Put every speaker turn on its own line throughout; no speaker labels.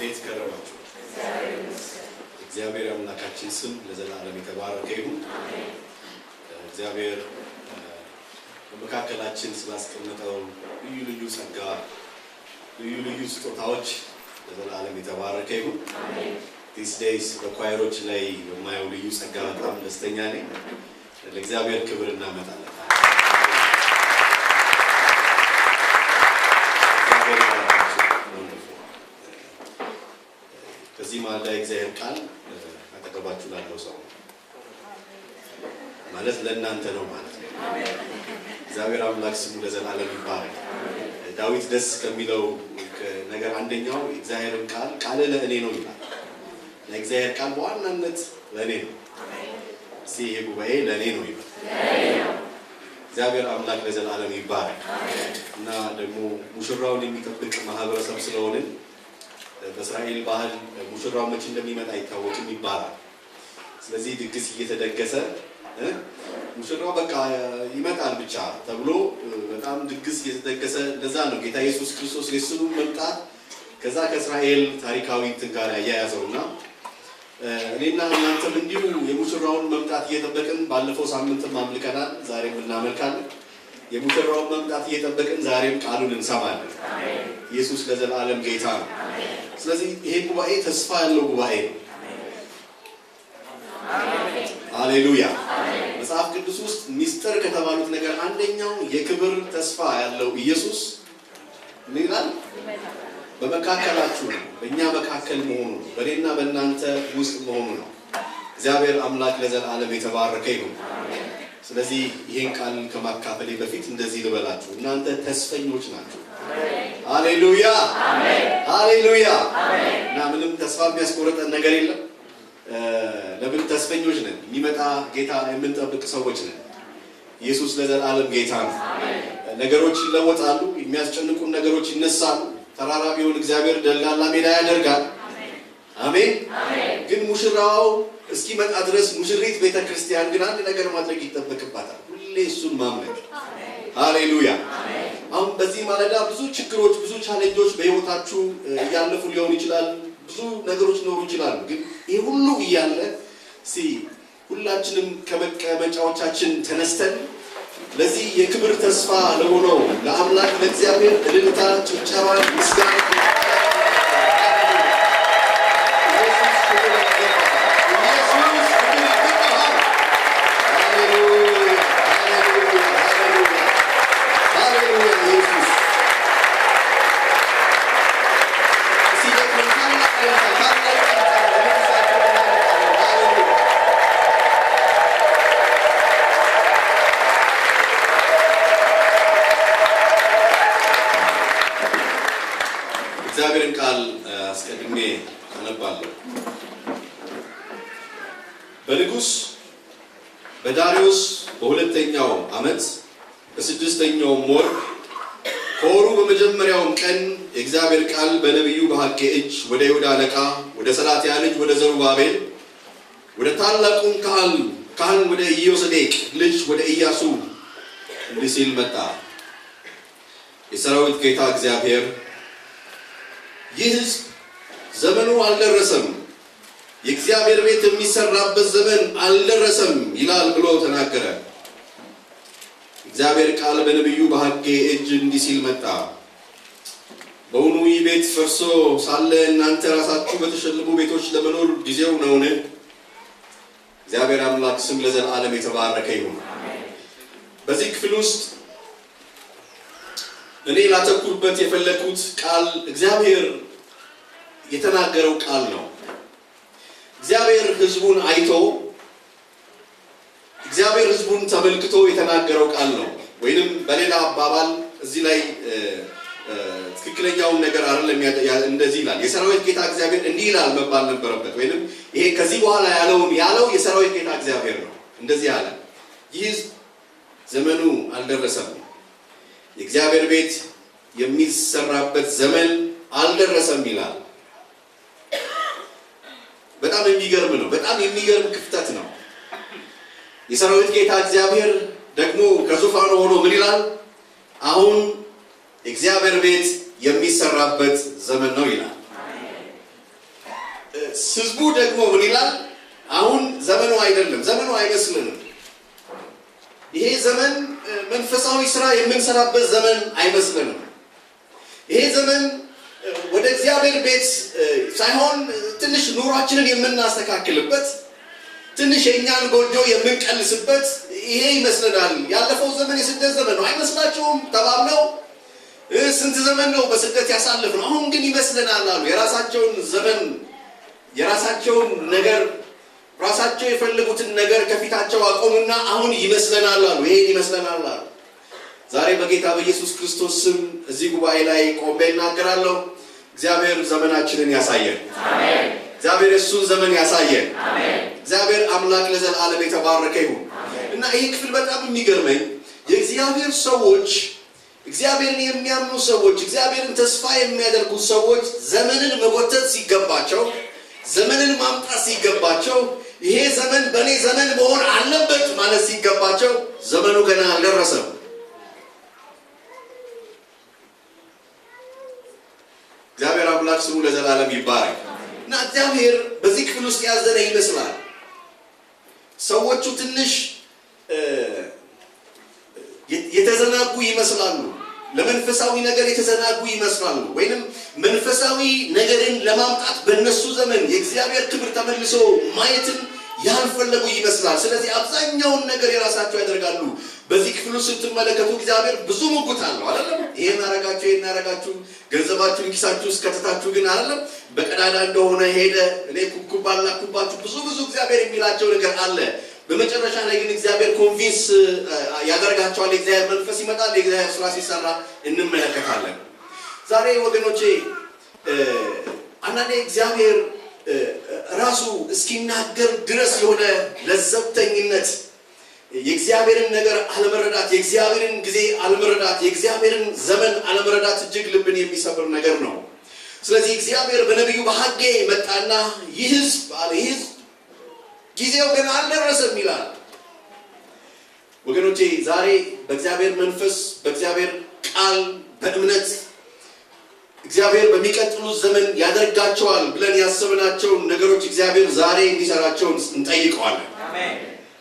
እንዴት ከረማችሁ? እግዚአብሔር አምላካችን ስም ለዘላለም የተባረከ ይሁን። እግዚአብሔር በመካከላችን ስላስቀመጠው ልዩ ልዩ ጸጋ፣ ልዩ ልዩ ስጦታዎች ለዘላለም የተባረከ ይሁን። these days በኳይሮች ላይ የማየው ልዩ ጸጋ በጣም ደስተኛ ነኝ። ለእግዚአብሔር ክብር እናመጣለን። ከዚህ ማለዳ እግዚአብሔር ቃል አጠገባችሁ ላለው ሰው ማለት ለእናንተ ነው ማለት ነው። እግዚአብሔር አምላክ ስሙ ለዘላለም ይባረክ። ዳዊት ደስ ከሚለው ነገር አንደኛው እግዚአብሔር ቃል ለእኔ ነው ይላል። ለእግዚአብሔር ቃል በዋናነት ለእኔ ነው። ይሄ ጉባኤ ለእኔ ነው ይላል። እግዚአብሔር አምላክ ለዘላለም ይባረክ። እና ደግሞ ሙሽራውን የሚጠብቅ ማህበረሰብ ስለሆነ በእስራኤል ባህል ሙሽራው መቼ እንደሚመጣ አይታወቅም ይባላል። ስለዚህ ድግስ እየተደገሰ ሙሽራው በቃ ይመጣል ብቻ ተብሎ በጣም ድግስ እየተደገሰ ለዛ ነው ጌታ ኢየሱስ ክርስቶስ የሱን መምጣት ከዛ ከእስራኤል ታሪካዊ ጋር ያያያዘውና እኔና እናንተም እንዲሁ የሙሽራውን መምጣት እየጠበቅን ባለፈው ሳምንትም አምልከናል፣ ዛሬም እናመልካለን። የሙሽራውን መምጣት እየጠበቅን ዛሬም ቃሉን እንሰማለን። ኢየሱስ ለዘላለም ጌታ ነው። ስለዚህ ይሄ ጉባኤ ተስፋ ያለው ጉባኤ ነው። ሃሌሉያ። መጽሐፍ ቅዱስ ውስጥ ሚስጥር ከተባሉት ነገር አንደኛው የክብር ተስፋ ያለው ኢየሱስ ምን ይላል? በመካከላችሁ ነው፣ በእኛ መካከል መሆኑ ነው፣ በእኔና በእናንተ ውስጥ መሆኑ ነው። እግዚአብሔር አምላክ ለዘላለም የተባረከ ይሁን። ስለዚህ ይሄን ቃል ከማካፈሌ በፊት እንደዚህ ልበላችሁ፣ እናንተ ተስፈኞች ናችሁ። ሃሌሉያ ሃሌሉያ። እና ምንም ተስፋ የሚያስቆርጠን ነገር የለም። ለምን ተስፈኞች ነን? የሚመጣ ጌታ የምንጠብቅ ሰዎች ነን። ኢየሱስ ለዘላለም ጌታ ነው። ነገሮች ይለወጣሉ፣ የሚያስጨንቁን ነገሮች ይነሳሉ። ተራራ ቢሆን እግዚአብሔር ደልዳላ ሜዳ ያደርጋል። አሜን። ግን ሙሽራው እስኪመጣ ድረስ ሙሽሪት ቤተክርስቲያን ግን አንድ ነገር ማድረግ ይጠበቅባታል፣ ሁሌ እሱን ማምለክ። ሃሌሉያ። አሁን በዚህ ማለዳ ብዙ ችግሮች፣ ብዙ ቻሌንጆች በህይወታችሁ እያለፉ ሊሆን ይችላል። ብዙ ነገሮች ሊኖሩ ይችላሉ። ግን ይሄ ሁሉ እያለ ሁላችንም ከመቀመጫዎቻችን ተነስተን ለዚህ የክብር ተስፋ ለሆነው ለአምላክ ለእግዚአብሔር እልልታ፣ ጭብጨባ፣ ምስጋና እግዚአብሔርን ቃል አስቀድሜ አነባለሁ። በንጉሥ በዳርዮስ በሁለተኛው ዓመት በስድስተኛው ወር ከወሩ በመጀመሪያው ቀን የእግዚአብሔር ቃል በነቢዩ በሐጌ እጅ ወደ ይሁዳ አለቃ ወደ ሰላትያል ልጅ ወደ ዘሩባቤል ወደ ታላቁም ካህን ወደ ኢዮሴዴቅ ልጅ ወደ ኢያሱ እንዲህ ሲል መጣ። የሰራዊት ጌታ እግዚአብሔር ይህ ሕዝብ ዘመኑ አልደረሰም፣ የእግዚአብሔር ቤት የሚሰራበት ዘመን አልደረሰም ይላል ብሎ ተናገረ። እግዚአብሔር ቃል በነቢዩ በሐጌ እጅ እንዲህ ሲል መጣ። በውኑ ይህ ቤት ፈርሶ ሳለ እናንተ ራሳችሁ በተሸለሙ ቤቶች ለመኖር ጊዜው ነውን? እግዚአብሔር አምላክ ስም ለዘላለም የተባረከ ይሁን። በዚህ ክፍል ውስጥ እኔ ላተኩርበት የፈለኩት ቃል እግዚአብሔር የተናገረው ቃል ነው። እግዚአብሔር ሕዝቡን አይቶ እግዚአብሔር ሕዝቡን ተመልክቶ የተናገረው ቃል ነው። ወይንም በሌላ አባባል እዚህ ላይ ትክክለኛውን ነገር አይደለም። እንደዚህ ይላል፣ የሰራዊት ጌታ እግዚአብሔር እንዲህ ይላል መባል ነበረበት። ወይንም ይሄ ከዚህ በኋላ ያለው የሰራዊት ጌታ እግዚአብሔር ነው። እንደዚህ አለ፣ ይህ ዘመኑ አልደረሰም፣ የእግዚአብሔር ቤት የሚሰራበት ዘመን አልደረሰም ይላል። በጣም የሚገርም ነው። በጣም የሚገርም ክፍተት ነው። የሰራዊት ጌታ እግዚአብሔር ደግሞ ከዙፋኑ ሆኖ ምን ይላል? አሁን የእግዚአብሔር ቤት የሚሰራበት ዘመን ነው ይላል። ህዝቡ ደግሞ ምን ይላል? አሁን ዘመኑ አይደለም፣ ዘመኑ አይመስልንም። ይሄ ዘመን መንፈሳዊ ስራ የምንሰራበት ዘመን አይመስልንም። ይሄ ዘመን ወደ እግዚአብሔር ቤት ሳይሆን ትንሽ ኑሯችንን የምናስተካክልበት፣ ትንሽ የኛን ጎጆ የምንቀልስበት ይሄ ይመስለናል። ያለፈው ዘመን የስደት ዘመን ነው አይመስላችሁም? ተባብለው ስንት ዘመን ነው በስደት ያሳለፍነው። አሁን ግን ይመስለናል አሉ። የራሳቸውን ዘመን የራሳቸውን ነገር ራሳቸው የፈለጉትን ነገር ከፊታቸው አቆሙና አሁን ይመስለናል አሉ። ይሄን ይመስለናል አሉ። ዛሬ በጌታ በኢየሱስ ክርስቶስ ስም እዚህ ጉባኤ ላይ ቆሜ እናገራለሁ። እግዚአብሔር ዘመናችንን ያሳየን። አሜን። እግዚአብሔር እሱን ዘመን ያሳየን። አሜን። እግዚአብሔር አምላክ ለዘላለም የተባረከ ይሁን። እና ይሄ ክፍል በጣም የሚገርመኝ የእግዚአብሔር ሰዎች፣ እግዚአብሔርን የሚያምኑ ሰዎች፣ እግዚአብሔርን ተስፋ የሚያደርጉ ሰዎች ዘመንን መጎተት ሲገባቸው፣ ዘመንን ማምጣት ሲገባቸው፣ ይሄ ዘመን በእኔ ዘመን መሆን አለበት ማለት ሲገባቸው ዘመኑ ገና አልደረሰም። እግዚአብሔር አምላክ ስሙ ለዘላለም ይባረክ። እና እግዚአብሔር በዚህ ክፍል ውስጥ ያዘነ ይመስላል። ሰዎቹ ትንሽ የተዘናጉ ይመስላሉ። ለመንፈሳዊ ነገር የተዘናጉ ይመስላሉ። ወይንም መንፈሳዊ ነገርን ለማምጣት በእነሱ ዘመን የእግዚአብሔር ክብር ተመልሶ ማየትን ያልፈለጉ ይመስላል። ስለዚህ አብዛኛውን ነገር የራሳቸው ያደርጋሉ። በዚህ ክፍል ውስጥ ስትመለከቱ እግዚአብሔር ብዙ ሙግት አለው አይደለም? ይሄን አረጋችሁ፣ ይሄን አረጋችሁ፣ ገንዘባችሁን ኪሳችሁ ውስጥ ከተታችሁ ግን አይደለም በቀዳዳ እንደሆነ ሄደ፣ እኔ ኩብኩባ ላኩባችሁ፣ ብዙ እግዚአብሔር የሚላቸው ነገር አለ። በመጨረሻ ላይ ግን እግዚአብሔር ኮንቪንስ ያደርጋቸዋል። የእግዚአብሔር መንፈስ ይመጣል፣ የእግዚአብሔር ስራ ሲሰራ እንመለከታለን። ዛሬ ወገኖቼ አንዳንዴ እግዚአብሔር ራሱ እስኪናገር ድረስ የሆነ ለዘብተኝነት፣ የእግዚአብሔርን ነገር አለመረዳት፣ የእግዚአብሔርን ጊዜ አለመረዳት፣ የእግዚአብሔርን ዘመን አለመረዳት እጅግ ልብን የሚሰብር ነገር ነው። ስለዚህ እግዚአብሔር በነቢዩ በሐጌ መጣና ይህ ሕዝብ አለ፣ ይህ ሕዝብ ጊዜው ገና አልደረሰም ይላል። ወገኖቼ ዛሬ በእግዚአብሔር መንፈስ፣ በእግዚአብሔር ቃል፣ በእምነት እግዚአብሔር በሚቀጥሉት ዘመን ያደርጋቸዋል ብለን ያሰብናቸውን ነገሮች እግዚአብሔር ዛሬ እንዲሰራቸው እንጠይቀዋለን። አሜን።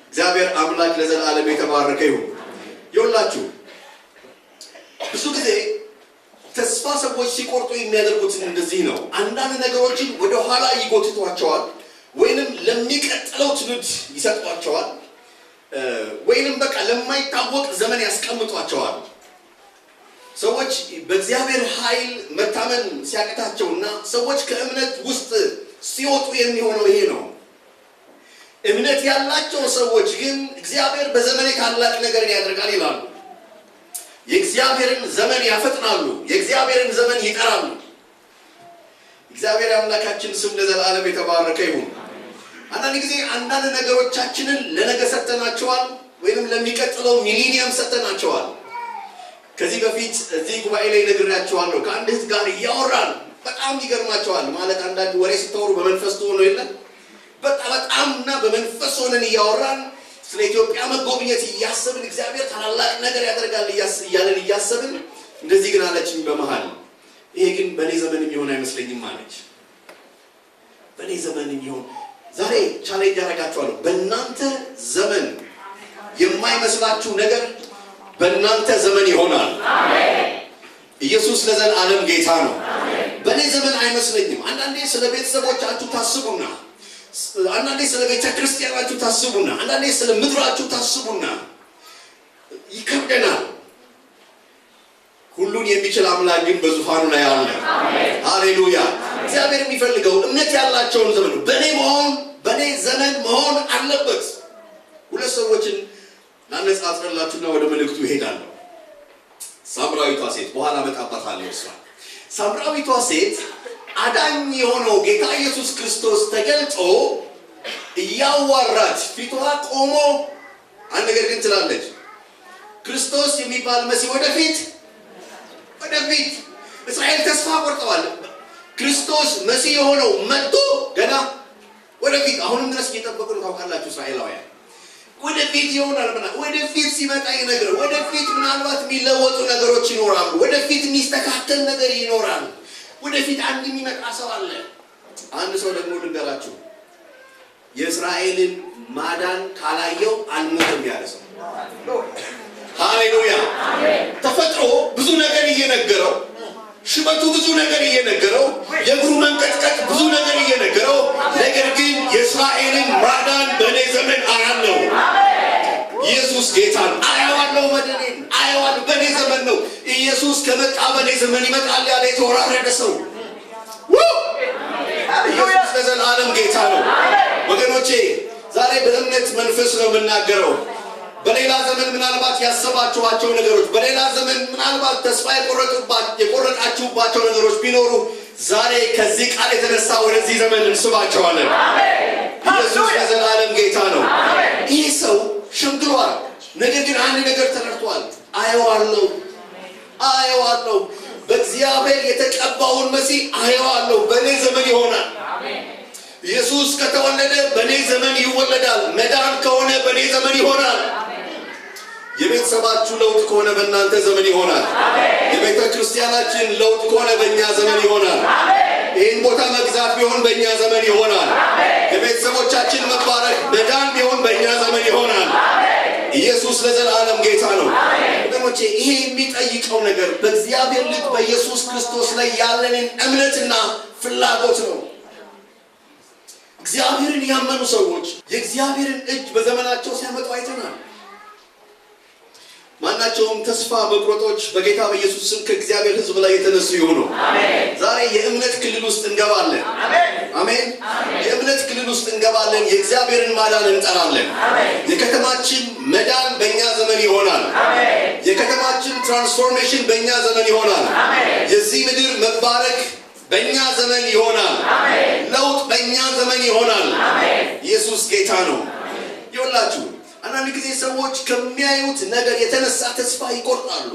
እግዚአብሔር አምላክ ለዘላለም የተባረከ ይሁን። ይኸውላችሁ ብዙ ጊዜ ተስፋ ሰዎች ሲቆርጡ የሚያደርጉት እንደዚህ ነው። አንዳንድ ነገሮችን ወደ ኋላ ይጎትቷቸዋል፣ ወይንም ለሚቀጥለው ትውልድ ይሰጧቸዋል፣ ወይንም በቃ ለማይታወቅ ዘመን ያስቀምጧቸዋል። ሰዎች በእግዚአብሔር ኃይል መታመን ሲያቅታቸውና ሰዎች ከእምነት ውስጥ ሲወጡ የሚሆነው ይሄ ነው። እምነት ያላቸው ሰዎች ግን እግዚአብሔር በዘመኔ ታላቅ ነገር ያደርጋል ይላሉ። የእግዚአብሔርን ዘመን ያፈጥናሉ፣ የእግዚአብሔርን ዘመን ይጠራሉ። እግዚአብሔር አምላካችን ስም ለዘላለም የተባረከ ይሁን። አንዳንድ ጊዜ አንዳንድ ነገሮቻችንን ለነገ ሰጥተናቸዋል፣ ወይንም ለሚቀጥለው ሚሊኒየም ሰጥተናቸዋል። ከዚህ በፊት እዚህ ጉባኤ ላይ ነግሬያቸዋለሁ። ከአንድ እህት ጋር እያወራን በጣም ይገርማቸዋል። ማለት አንዳንድ ወሬ ስታወሩ በመንፈስ ትሆኑ የለ በጣምና በመንፈስ ሆነን እያወራን ስለ ኢትዮጵያ መጎብኘት እያሰብን እግዚአብሔር ታላላቅ ነገር ያደርጋል እያለን እያሰብን እንደዚህ ግን አለችኝ በመሃል ይሄ ግን በእኔ ዘመን የሚሆን አይመስለኝም አለች። በእኔ ዘመን የሚሆን ዛሬ ቻሌንጅ ያደርጋችኋለሁ። በእናንተ ዘመን የማይመስላችሁ ነገር በእናንተ ዘመን ይሆናል። አሜን። ኢየሱስ ለዘላለም ጌታ ነው። አሜን። በእኔ ዘመን አይመስለኝም። አንዳንዴ ስለ ቤተሰቦቻችሁ ታስቡና፣ አንዳንዴ ስለ ቤተ ክርስቲያናችሁ ታስቡና፣ አንዳንዴ ስለ ምድራችሁ ታስቡና ይከብደናል። ሁሉን የሚችል አምላክ ግን በዙፋኑ ላይ አለ። አሜን። ሃሌሉያ። እግዚአብሔር የሚፈልገው እምነት ያላቸውን ዘመን በእኔ ዘመን መሆን አለበት። ሁለት ሰዎችን ላነጻጽርላችሁና ወደ መልእክቱ ይሄዳለሁ። ሳምራዊቷ ሴት በኋላ መጣባታለሁ። እሷ ሳምራዊቷ ሴት አዳኝ የሆነው ጌታ ኢየሱስ ክርስቶስ ተገልጦ እያዋራት ፊቷ ቆሞ አንድ ነገር ግን ትላለች። ክርስቶስ የሚባል መሲህ ወደፊት እስራኤል ተስፋ ቆርጠዋል። ክርስቶስ መሲህ የሆነው መጥቶ ገና ወደፊት አሁንም ድረስ እየጠበቁ ነው። ታውቃላችሁ እስራኤላውያን ወደፊት ይሆናል። ወደፊት ሲመጣ ነገር ወደፊት ምናልባት የሚለወጡ ነገሮች ይኖራሉ። ወደፊት የሚስተካከል ነገር ይኖራል። ወደፊት አንድ የሚመጣ ሰው አለ። አንድ አንድ ሰው ደግሞ ልንገራችሁ የእስራኤልን ማዳን ካላየው አልሞትም ያለ ሰው ሃሌሉያ ተፈጥሮ ብዙ ነገር እየነገረው ሽበቱ ብዙ ነገር እየነገረው የእግሩ መንቀጥቀጥ ብዙ ነገር እየነገረው ነገር ግን የእስራኤልን ማዳን በእኔ ዘመን አያለው ኢየሱስ ጌታን አያዋለው መድኔን አያዋል በእኔ ዘመን ነው ኢየሱስ ከመጣ በእኔ ዘመን ይመጣል ያለ የተወራረደ ሰው ኢየሱስ ለዘላለም ጌታ ነው ወገኖቼ ዛሬ በእምነት መንፈስ ነው የምናገረው በሌላ ዘመን ምናልባት ያሰባችኋቸው ነገሮች በሌላ ዘመን ምናልባት ተስፋ የቆረጣችሁባቸው ነገሮች ቢኖሩ ዛሬ ከዚህ ቃል የተነሳ ወደዚህ ዘመን እንስባቸዋለን ኢየሱስ ለዘላለም ጌታ ነው ይህ ሰው ሸምግሏል ነገር ግን አንድ ነገር ተረድቷል አየዋለሁ በእግዚአብሔር የተቀባውን መሲህ አየዋለሁ በእኔ ዘመን ይሆናል ኢየሱስ ከተወለደ በእኔ ዘመን ይወለዳል መዳን ከሆነ በእኔ ዘመን ይሆናል የቤተሰባችሁ ለውጥ ከሆነ በእናንተ ዘመን ይሆናል የቤተ ክርስቲያናችን ለውጥ ከሆነ በእኛ ዘመን ይሆናል ይህን ቦታ መግዛት ቢሆን በእኛ ዘመን ይሆናል የቤተሰቦቻችን መባረክ መዳን ቢሆን በእኛ ዘመን ይሆናል ኢየሱስ ለዘላለም ጌታ ነው ወገኖቼ ይሄ የሚጠይቀው ነገር በእግዚአብሔር ልጅ በኢየሱስ ክርስቶስ ላይ ያለንን እምነትና ፍላጎት ነው እግዚአብሔርን ያመኑ ሰዎች የእግዚአብሔርን እጅ በዘመናቸው ሲያመጡ አይተናል ማናቸውም ተስፋ መቁረጦች በጌታ በኢየሱስ ስም ከእግዚአብሔር ሕዝብ ላይ የተነሱ ይሁኑ ዛሬ የእምነት ክልል ውስጥ እንገባለን አሜን የእምነት ክልል ውስጥ እንገባለን የእግዚአብሔርን ማዳን እንጠራለን የከተማችን መዳን በእኛ ዘመን ይሆናል የከተማችን ትራንስፎርሜሽን በእኛ ዘመን ይሆናል የዚህ ምድር መባረክ በእኛ ዘመን ይሆናል ለውጥ በእኛ ዘመን ይሆናል ኢየሱስ ጌታ ነው ይወላችሁ አንዳንድ ጊዜ ሰዎች ከሚያዩት ነገር የተነሳ ተስፋ ይቆርጣሉ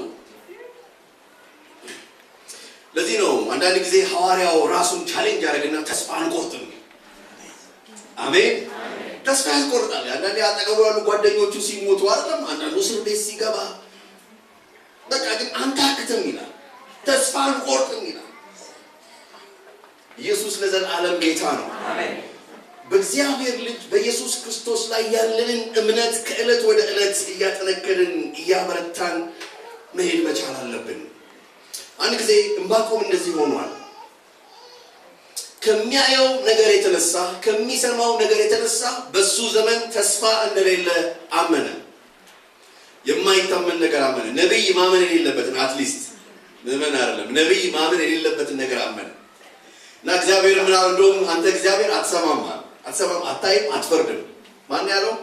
ለዚህ ነው አንዳንድ ጊዜ ሐዋርያው ራሱን ቻሌንጅ ያደርግና ተስፋ አንቆርጥም አሜን ተስፋ ያስቆርጣል አንዳንድ ያጠገቡ ያሉ ጓደኞቹ ሲሞቱ አይደለም አንዳንዱ እስር ቤት ሲገባ በቃ ግን አንታክትም ይላል ተስፋ አንቆርጥም ይላል ኢየሱስ ለዘላለም ጌታ ነው አሜን በእግዚአብሔር ልጅ በኢየሱስ ክርስቶስ ላይ ያለንን እምነት ከዕለት ወደ ዕለት እያጠነከርን እያበረታን መሄድ መቻል አለብን አንድ ጊዜ ዕንባቆም እንደዚህ ሆኗል ከሚያየው ነገር የተነሳ ከሚሰማው ነገር የተነሳ በሱ ዘመን ተስፋ እንደሌለ አመነ የማይታመን ነገር አመነ ነብይ ማመን የሌለበትን አትሊስት ምንም አይደለም ነብይ ማመን የሌለበትን ነገር አመነ እና እግዚአብሔር ምን አለ እንደውም አንተ እግዚአብሔር አትሰማም አታይም አትፈርድም ማን ያለው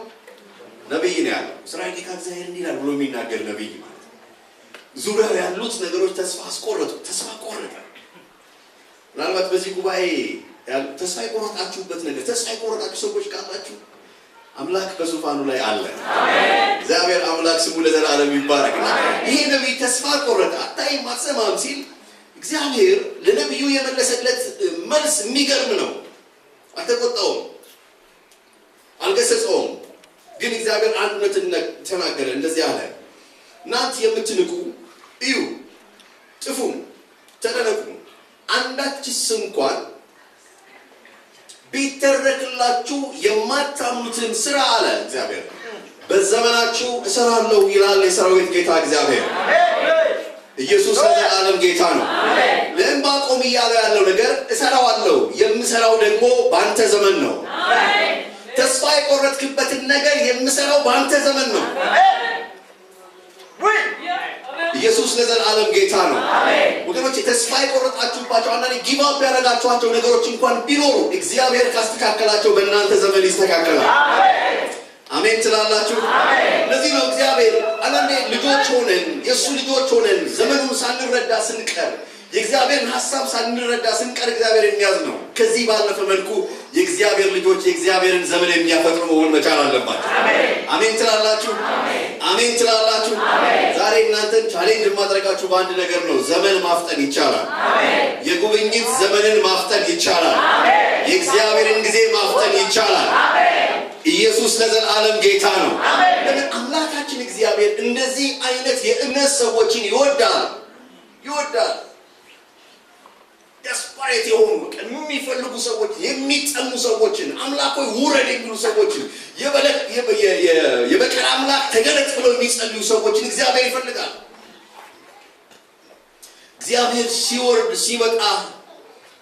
ነብይ ነው ያለው እስራኤል ከእግዚአብሔር እንዲላል ብሎ የሚናገር ነብይ ማለት ዙሪያው ያሉት ነገሮች ተስፋ ቆረጠ ምናልባት በዚህ ጉባኤ ተስፋ የቆረጣችሁበት ነገር ተስፋ የቆረጣችሁ ሰዎች ካላችሁ አምላክ በዙፋኑ ላይ አለ አሜን እግዚአብሔር አምላክ ስሙ ለዘላለም ይባረክ ይሄ ነብይ ተስፋ ቆረጠ አታይም አትሰማም ሲል እግዚአብሔር ለነብዩ የመለሰለት መልስ የሚገርም ነው አልተቆጣውም አልገሰጸውም ግን እግዚአብሔር አንድነትን ተናገረ እንደዚህ አለ እናንተ የምትንቁ እዩ ጥፉ ተደነቁ አንዳችስ እንኳን ቢተረክላችሁ የማታምኑትን ስራ አለ እግዚአብሔር በዘመናችሁ እሰራለሁ ይላል የሰራዊት ጌታ እግዚአብሔር ኢየሱስ ለዘላለም ጌታ ነው ለዕንባቆም እያለ ያለው ነገር እሰራዋለሁ የምሰራው ደግሞ በአንተ ዘመን ነው ተስፋ የቆረጥክበትን ነገር የምሰራው በአንተ ዘመን ነው ኢየሱስ ለዘላለም ጌታ ነው ወገኖች ተስፋ የቆረጣችሁባቸው አንዳንድ ጊቭ አፕ ያደረጋችኋቸው ነገሮች እንኳን ቢኖሩ እግዚአብሔር ካስተካከላቸው በእናንተ ዘመን ይስተካከላል አሜን ትላላችሁ ለዚህ ነው እግዚአብሔር አንዳንዴ ልጆች ሆነን የሱ ልጆች ሆነን ዘመኑን ሳንረዳ ስንቀር የእግዚአብሔርን ሐሳብ ሳንረዳ ስንቀር እግዚአብሔር የሚያዝ ነው ከዚህ ባለፈ መልኩ የእግዚአብሔር ልጆች የእግዚአብሔርን ዘመን የሚያፈጥሩ መሆን መቻል አለባቸው አሜን ትላላችሁ አሜን ትላላችሁ ዛሬ እናንተን ቻሌንጅ ማድረጋችሁ በአንድ ነገር ነው ዘመን ማፍጠን ይቻላል የጉብኝት ዘመንን ማፍጠን ይቻላል የእግዚአብሔርን ጊዜ ማፍጠን ይቻላል ኢየሱስ ለዘላለም ጌታ ነው ለምን አምላካችን እግዚአብሔር እንደዚህ አይነት የእምነት ሰዎችን ይወዳል desperate የሆኑ የሚፈልጉ ሰዎች የሚጠሙ ሰዎችን አምላክ ሆይ ውረድ የሚሉ ሰዎችን የበቀል አምላክ ተገለጥ ብለው የሚጸልዩ ሰዎችን እግዚአብሔር ይፈልጋል። እግዚአብሔር ሲወርድ ሲመጣ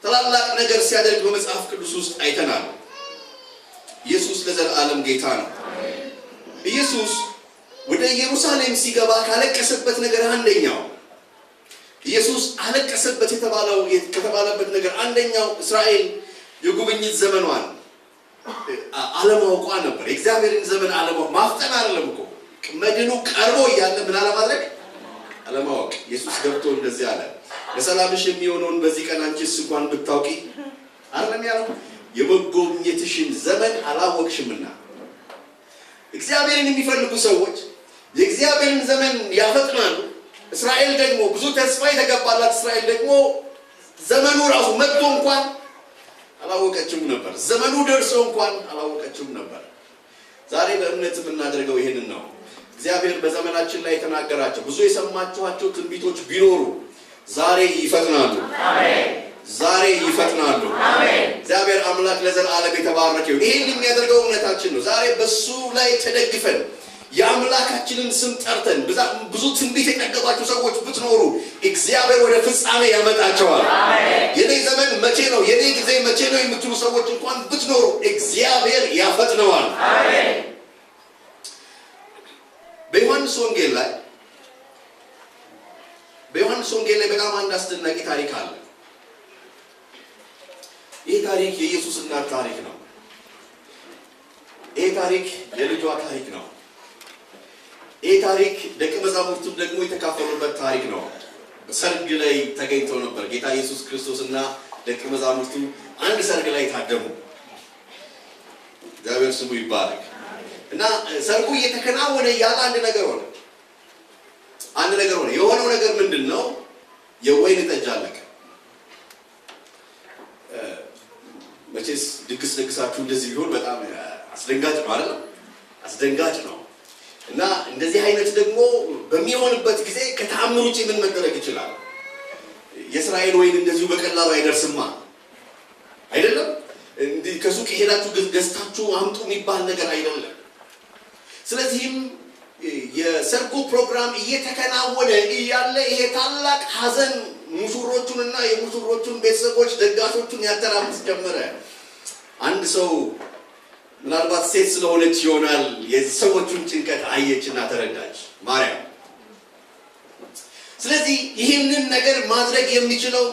ታላላቅ ነገር ሲያደርግ በመጽሐፍ ቅዱስ ውስጥ አይተናል። ኢየሱስ ለዘላለም ጌታ ነው። ኢየሱስ ወደ ኢየሩሳሌም ሲገባ ካለቀሰበት ነገር አንደኛው ኢየሱስ አለቀሰበት ከተባለበት ነገር አንደኛው እስራኤል የጉብኝት ዘመኗን አለማወቋ ነበር። የእግዚአብሔርን ዘመን አለማወቅ ማፍጠን አይደለም እኮ መድኑ ቀርቦ እያለ ምን አለማድረግ አለማወቅ። ኢየሱስ ገብቶ እንደዚህ አለ፣ ለሰላምሽ የሚሆነውን በዚህ ቀን አንቺስ እንኳን ብታውቂ አይደለም ያለው፣ የመጎብኘትሽን ዘመን አላወቅሽምና። እግዚአብሔርን የሚፈልጉ ሰዎች የእግዚአብሔርን ዘመን ያፈጥናሉ። እስራኤል ደግሞ ብዙ ተስፋ የተገባላት እስራኤል ደግሞ ዘመኑ ራሱ መጥቶ እንኳን አላወቀችም ነበር። ዘመኑ ደርሶ እንኳን አላወቀችም ነበር። ዛሬ በእምነት የምናደርገው ይሄንን ነው። እግዚአብሔር በዘመናችን ላይ የተናገራቸው ብዙ የሰማችኋቸው ትንቢቶች ቢኖሩ ዛሬ ይፈጥናሉ። አሜን። ዛሬ ይፈጥናሉ። አሜን። እግዚአብሔር አምላክ ለዘላለም የተባረከ ይሁን። ይሄን የሚያደርገው እምነታችን ነው። ዛሬ በሱ ላይ ተደግፈን የአምላካችንን ስም ጠርተን ብዙ ትንቢት የጠገባችሁ ሰዎች ብትኖሩ እግዚአብሔር ወደ ፍጻሜ ያመጣቸዋል። የኔ ዘመን መቼ ነው፣ የኔ ጊዜ መቼ ነው የምትሉ ሰዎች እንኳን ብትኖሩ እግዚአብሔር ያፈጥነዋል። በዮሐንስ ወንጌል ላይ በጣም አንድ አስደናቂ ታሪክ አለ። ይህ ታሪክ የኢየሱስ እናት ታሪክ ነው። ይህ ታሪክ የልጇ ታሪክ ነው። ይህ ታሪክ ደቀ መዛሙርቱም ደግሞ የተካፈሉበት ታሪክ ነው። ሰርግ ላይ ተገኝተው ነበር። ጌታ ኢየሱስ ክርስቶስ እና ደቀ መዛሙርቱ አንድ ሰርግ ላይ ታደሙ። እግዚአብሔር ስሙ ይባረክ። እና ሰርጉ እየተከናወነ ያለ አንድ ነገር ሆነ። የሆነው ነገር ምንድን ነው? የወይን ጠጅ አለቀ። መቼስ ድግሳችሁ እንደዚህ ቢሆን በጣም አስደንጋጭ ነው አይደል? አስደንጋጭ ነው። እና እንደዚህ አይነት ደግሞ በሚሆንበት ጊዜ ከተአምር ውጪ ምን መደረግ ይችላል? የእስራኤል ወይን እንደዚሁ በቀላሉ አይደርስማ አይደለም። እንዲህ ከሱቅ ሄዳችሁ ገዝታችሁ አምጡ የሚባል ነገር አይደለም። ስለዚህም የሰርጉ ፕሮግራም እየተከናወነ እያለ ይሄ ታላቅ ሐዘን ሙሽሮቹንና የሙሽሮቹን ቤተሰቦች ደጋሾቹን ያተራምስ ጀመረ። አንድ ሰው ምናልባት ሴት ስለሆነች ይሆናል የሰዎቹን ጭንቀት አየችና ተረዳች፣ ማርያም። ስለዚህ ይህንን ነገር ማድረግ የሚችለው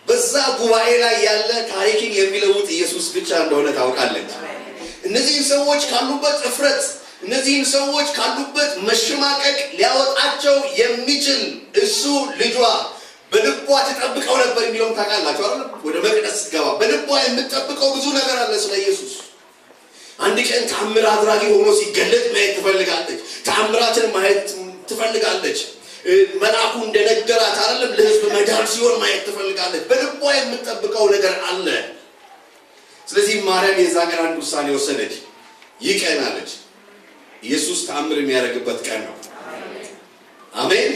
በዛ ጉባኤ ላይ ያለ ታሪክን የሚለውጥ ኢየሱስ ብቻ እንደሆነ ታውቃለች። እነዚህን ሰዎች ካሉበት እፍረት፣ እነዚህን ሰዎች ካሉበት መሸማቀቅ ሊያወጣቸው የሚችል እሱ ልጇ በልቧ ተጠብቀው ነበር የሚለውን ታውቃላችሁ አይደል? ወደ መቅደስ ገባ። በልቧ የምትጠብቀው ብዙ ነገር አለ ስለ ኢየሱስ። አንድ ቀን ተአምር አድራጊ ሆኖ ሲገለጥ ማየት ትፈልጋለች። ተአምራትን ማየት ትፈልጋለች። መልአኩ እንደነገራት አይደለም ለሕዝብ መዳን ሲሆን ማየት ትፈልጋለች። በልቧ የምትጠብቀው ነገር አለ። ስለዚህ ማርያም የዛ ቀን አንድ ውሳኔ ወሰነች። ይህ ቀን አለች ኢየሱስ ተአምር የሚያደርግበት ቀን ነው። አሜን።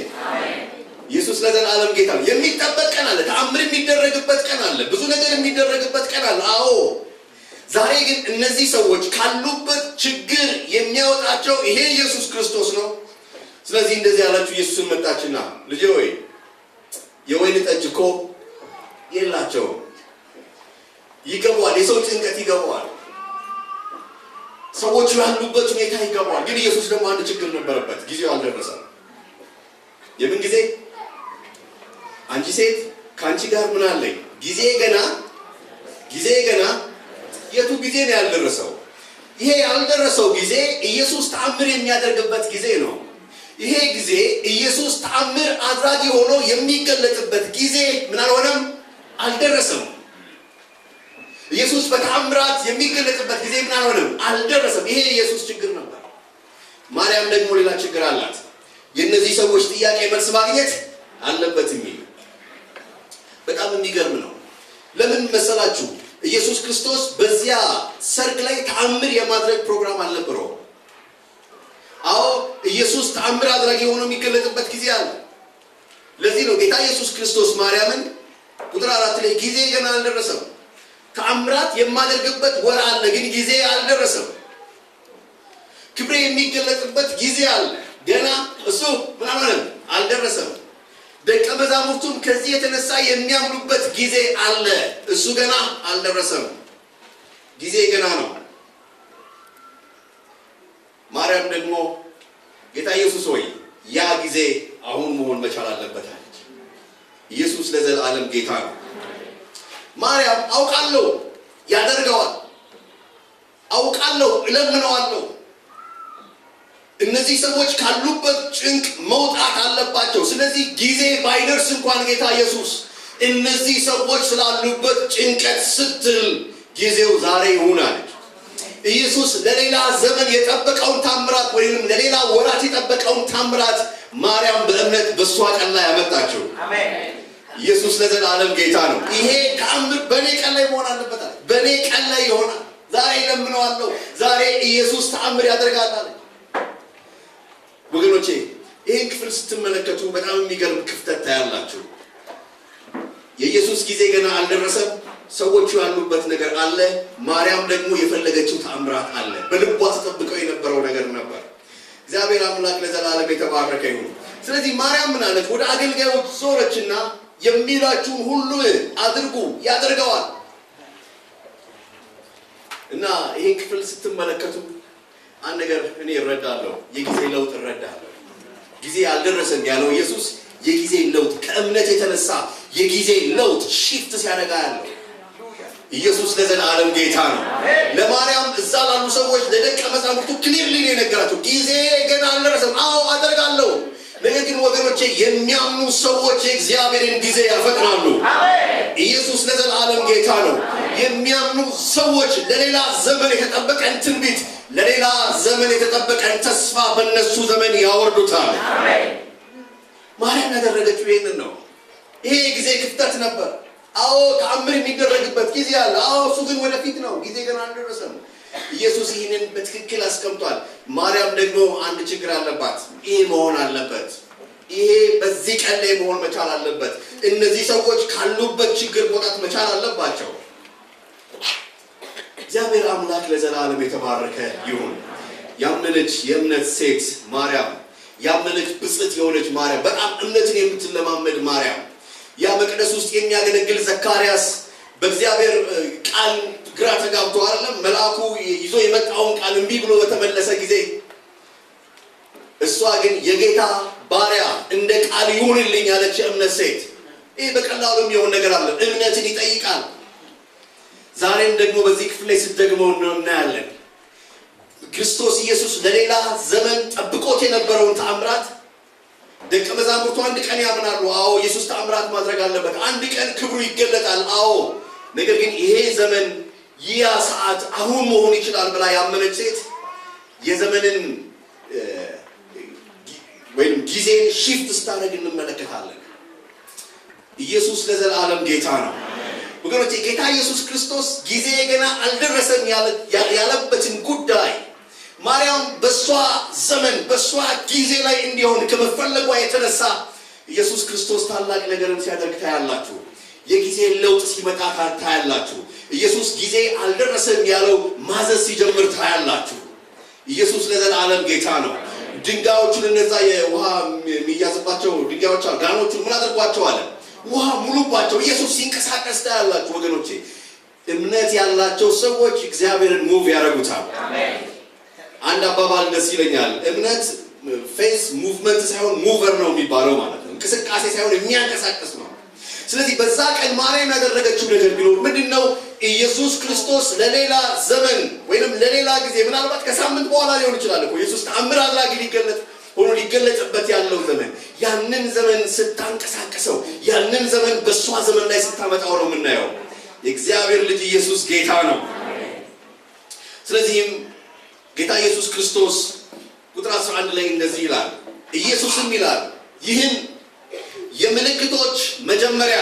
ኢየሱስ ለዘላለም ጌታ ነው። የሚጠበቅ ቀን አለ። ተአምር የሚደረግበት ቀን አለ። ብዙ ነገር የሚደረግበት ቀን አለ። አዎ። ዛሬ ግን እነዚህ ሰዎች ካሉበት ችግር የሚያወጣቸው ይሄ ኢየሱስ ክርስቶስ ነው። ስለዚህ እንደዚህ ያላችሁ ኢየሱስን መጣችና ልጄ ሆይ የወይን ጠጅ እኮ የላቸውም። ይገባዋል። የሰው ጭንቀት ይገባዋል። ሰዎቹ ያሉበት ሁኔታ ይገባዋል። ግን ኢየሱስ ደግሞ አንድ ችግር ነበረበት። ጊዜው አልደረሰም። የምን ጊዜ? አንቺ ሴት ከአንቺ ጋር ምን አለኝ? ጊዜ ገና የቱ ጊዜ ነው ያልደረሰው? ይሄ ያልደረሰው ጊዜ ኢየሱስ ተአምር የሚያደርግበት ጊዜ ነው። ይሄ ጊዜ ኢየሱስ ተአምር አድራጊ ሆኖ የሚገለጥበት ጊዜ ምን አልሆነም? አልደረሰም። ኢየሱስ በተአምራት የሚገለጥበት ጊዜ ምን አልሆነም? አልደረሰም። ይሄ ኢየሱስ ችግር ነበር። ማርያም ደግሞ ሌላ ችግር አላት። የእነዚህ ሰዎች ጥያቄ መልስ ማግኘት አለበት የሚል በጣም የሚገርም ነው። ለምን መሰላችሁ? ኢየሱስ ክርስቶስ በዚያ ሰርግ ላይ ተአምር የማድረግ ፕሮግራም አልነበረው። አዎ ኢየሱስ ተአምር አድራጊ ሆኖ የሚገለጥበት ጊዜ አለ። ለዚህ ነው ጌታ ኢየሱስ ክርስቶስ ማርያምን ቁጥር 4 ላይ ጊዜ ገና አልደረሰም። ተአምራት የማደርግበት ወር አለ፣ ግን ጊዜ አልደረሰም። ክብሬ የሚገለጥበት ጊዜ አለ፣ ገና እሱ ምናምን አልደረሰም። ደቀ መዛሙርቱም ከዚህ የተነሳ የሚያምኑበት ጊዜ አለ፣ እሱ ገና አልደረሰም። ጊዜ ገና ነው። ማርያም ደግሞ ጌታ ኢየሱስ ሆይ ያ ጊዜ አሁን መሆን መቻል አለበት አለች። ኢየሱስ ለዘላለም ጌታ ነው። ማርያም አውቃለሁ ያደርገዋል፣ አውቃለሁ እለምነዋለሁ። እነዚህ ሰዎች ካሉበት ጭንቅ መውጣት አለባቸው። ስለዚህ ጊዜ ባይደርስ እንኳን ጌታ ኢየሱስ እነዚህ ሰዎች ስላሉበት ጭንቀት ስትል ጊዜው ዛሬ ይሁን አለች። ኢየሱስ ለሌላ ዘመን የጠበቀውን ታምራት ወይም ለሌላ ወራት የጠበቀውን ታምራት ማርያም በእምነት በሷ ቀን ላይ ያመጣችው። አሜን። ኢየሱስ ለዘላለም ጌታ ነው። ይሄ ተአምር በኔ ቀን ላይ መሆን አለበት። በኔ ቀን ላይ ይሆናል። ዛሬ ለምነዋለሁ፣ ዛሬ ኢየሱስ ተአምር ያደርጋል አለ። ወገኖቼ ይሄን ክፍል ስትመለከቱ በጣም የሚገርም ክፍተት ታያላችሁ። የኢየሱስ ጊዜ ገና አልደረሰም። ሰዎቹ ያሉበት ነገር አለ። ማርያም ደግሞ የፈለገችው ተአምራት አለ። በልቧ ተጠብቀው የነበረው ነገር ነበር። እግዚአብሔር አምላክ ለዘላለም የተባረከ ይሁን። ስለዚህ ማርያም ምን አለች? ወደ አገልጋዮች ዞረችና የሚላችሁን ሁሉ አድርጉ፣ ያደርገዋል። እና ይሄን ክፍል ስትመለከቱ አንድ ነገር እኔ እረዳለሁ፣ የጊዜ ለውጥ እረዳለሁ። ጊዜ አልደረሰም ያለው ኢየሱስ የጊዜ ለውጥ ከእምነት የተነሳ የጊዜ ለውጥ ሺፍት ሲያደርጋ ያለው ኢየሱስ ለዘላለም ጌታ ነው። ለማርያም እዛ ላሉ ሰዎች ለደቀ መዛሙርቱ ክሊርሊ ነው የነገራቸው። ጊዜ ገና አልደረሰም፣ አዎ አደርጋለሁ። ነገር ግን ወገኖቼ የሚያምኑ ሰዎች የእግዚአብሔርን ጊዜ ያፈጥናሉ። ኢየሱስ ለዘላለም ጌታ ነው። የሚያምኑ ሰዎች ለሌላ ዘመን የተጠበቀን ትንቢት፣ ለሌላ ዘመን የተጠበቀን ተስፋ በእነሱ ዘመን ያወርዱታል። ማርያም ያደረገችው ይህንን ነው። ይሄ ጊዜ ክፍተት ነበር። አዎ ተአምር የሚደረግበት ጊዜ አለ። አዎ እሱ ግን ወደፊት ነው። ጊዜ ገና አልደረሰም። ኢየሱስ ይህንን በትክክል አስቀምጧል። ማርያም ደግሞ አንድ ችግር አለባት። ይሄ መሆን አለበት። ይሄ በዚህ ቀን ላይ መሆን መቻል አለበት። እነዚህ ሰዎች ካሉበት ችግር መውጣት መቻል አለባቸው። እግዚአብሔር አምላክ ለዘላለም የተባረከ ይሁን። ያመነች የእምነት ሴት ማርያም፣ ያመነች ብጽዕት የሆነች ማርያም፣ በጣም እምነትን የምትለማመድ ማርያም፣ ያ መቅደስ ውስጥ የሚያገለግል ዘካርያስ በእግዚአብሔር ቃል ግራ ተጋብቶ አይደለም መልአኩ ይዞ የመጣውን ቃል እምቢ ብሎ በተመለሰ ጊዜ እሷ ግን የጌታ ባሪያ እንደ ቃል ይሁንልኝ ያለች የእምነት ሴት። ይህ በቀላሉ የሚሆን ነገር አለ፣ እምነትን ይጠይቃል። ዛሬም ደግሞ በዚህ ክፍል ላይ ስትደግመው እናያለን። ክርስቶስ ኢየሱስ ለሌላ ዘመን ጠብቆት የነበረውን ተአምራት ደቀ መዛሙርቱ አንድ ቀን ያምናሉ። አዎ ኢየሱስ ተአምራት ማድረግ አለበት፣ አንድ ቀን ክብሩ ይገለጣል። አዎ ነገር ግን ይሄ ዘመን ያ ሰዓት አሁን መሆን ይችላል ብላ ያመነች ሴት የዘመንን ወይም ጊዜን ሺፍት ስታደርግ እንመለከታለን። ኢየሱስ ለዘላለም ጌታ ነው። ወገኖቼ ጌታ ኢየሱስ ክርስቶስ ጊዜ ገና አልደረሰም ያለበትን ጉዳይ ማርያም በሷ ዘመን በሷ ጊዜ ላይ እንዲሆን ከመፈለጓ የተነሳ ኢየሱስ ክርስቶስ ታላቅ ነገርን ሲያደርግ ታያላችሁ። የጊዜ ለውጥ ሲመጣ ታያላችሁ። ኢየሱስ ጊዜ አልደረሰም ያለው ማዘዝ ሲጀምር ታያላችሁ። ኢየሱስ ለዘላለም ጌታ ነው። ድንጋዮቹን እነዛ የውሃ የሚያዝባቸው ድንጋዮች ጋኖቹን ምን አድርጓቸው አለ? ውሃ ሙሉባቸው። ኢየሱስ ሲንቀሳቀስ ታያላችሁ። ወገኖቼ እምነት ያላቸው ሰዎች እግዚአብሔርን ሙቭ ያደርጉታል። አንድ አባባል ደስ ይለኛል። እምነት ፌዝ ሙቭመንት ሳይሆን ሙቨር ነው የሚባለው ማለት ነው። እንቅስቃሴ ሳይሆን የሚያንቀሳቀስ ነው። ስለዚህ በዛ ቀን ማርያም ያደረገችው ነገር ቢኖር ምንድነው? ኢየሱስ ክርስቶስ ለሌላ ዘመን ወይንም ለሌላ ጊዜ ምናልባት ከሳምንት በኋላ ሊሆን ይችላል እኮ ኢየሱስ ተአምር አድራጊ ሊገለጽበት ያለው ዘመን ያንን ዘመን ስታንቀሳቀሰው ያንን ዘመን በሷ ዘመን ላይ ስታመጣው ነው የምናየው። የእግዚአብሔር ልጅ ኢየሱስ ጌታ ነው። ስለዚህም ጌታ ኢየሱስ ክርስቶስ ቁጥር 11 ላይ እንደዚህ ይላል። ኢየሱስም ይላል ይህን የምልክቶች መጀመሪያ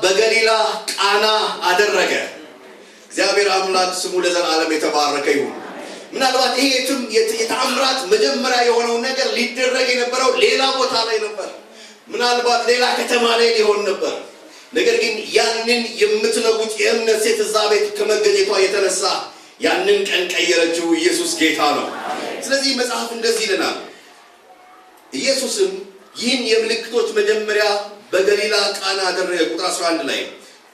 በገሊላ ቃና አደረገ። እግዚአብሔር አምላክ ስሙ ለዘላለም የተባረከ ይሁን። ምናልባት ይሄ የተአምራት መጀመሪያ የሆነው ነገር ሊደረግ የነበረው ሌላ ቦታ ላይ ነበር። ምናልባት ሌላ ከተማ ላይ ሊሆን ነበር። ነገር ግን ያንን የምትለውጥ የእምነት ሴት እዛ ቤት ከመገኘቷ የተነሳ ያንን ቀን ቀየረችው። ኢየሱስ ጌታ ነው። ስለዚህ መጽሐፍ እንደዚህ ይለናል። ኢየሱስም ይህን የምልክቶች መጀመሪያ በገሊላ ቃና አደረገ። ቁጥር 11 ላይ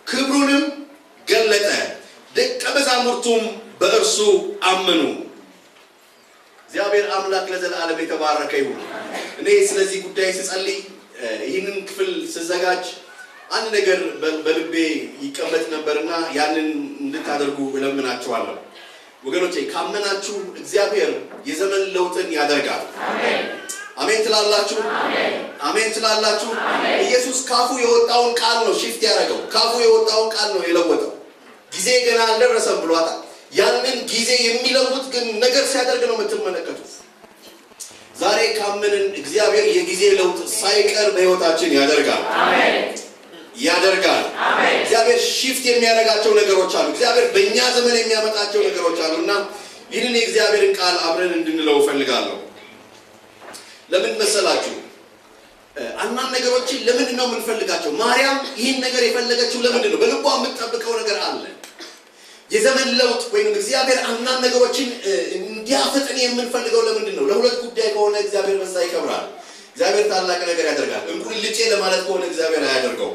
ክብሩንም ገለጠ፣ ደቀ መዛሙርቱም በእርሱ አመኑ። እግዚአብሔር አምላክ ለዘላለም የተባረከ ይሁን። እኔ ስለዚህ ጉዳይ ስጸልይ ይህንን ክፍል ስዘጋጅ አንድ ነገር በልቤ ይቀመጥ ነበርና ያንን እንድታደርጉ እለምናችኋለሁ። ወገኖቼ ካመናችሁ እግዚአብሔር የዘመን ለውጥን ያደርጋል። አሜን ትላላችሁ? አሜን ትላላችሁ? ኢየሱስ ካፉ የወጣውን ቃል ነው ሽፍት ያደረገው። ካፉ የወጣውን ቃል ነው የለወጠው። ጊዜ ገና አልደረሰም ብሏታል። ያንን ጊዜ የሚለውጥ ግን ነገር ሲያደርግ ነው የምትመለከቱት። ዛሬ ካመንን እግዚአብሔር የጊዜ ለውጥ ሳይቀር በሕይወታችን ያደርጋል። እግዚአብሔር ሽፍት የሚያደርጋቸው ነገሮች አሉ። እግዚአብሔር በእኛ ዘመን የሚያመጣቸው ነገሮች አሉና ይህንን የእግዚአብሔርን ቃል አብረን እንድንለው እፈልጋለሁ። ለምን መሰላችሁ? አንዳንድ ነገሮችን ለምንድን ነው የምንፈልጋቸው? ማርያም ይህን ነገር የፈለገችው ለምንድን ነው? በልቧ የምትጠብቀው ነገር አለ። የዘመን ለውጥ ወይም እግዚአብሔር አንዳንድ ነገሮችን እንዲያፈጥን የምንፈልገው ለምንድን ነው? ለሁለት ጉዳይ ከሆነ እግዚአብሔር በዛ ይከብራል። እግዚአብሔር ታላቅ ነገር ያደርጋል። እንኩን ልጬ ለማለት ከሆነ እግዚአብሔር አያደርገው።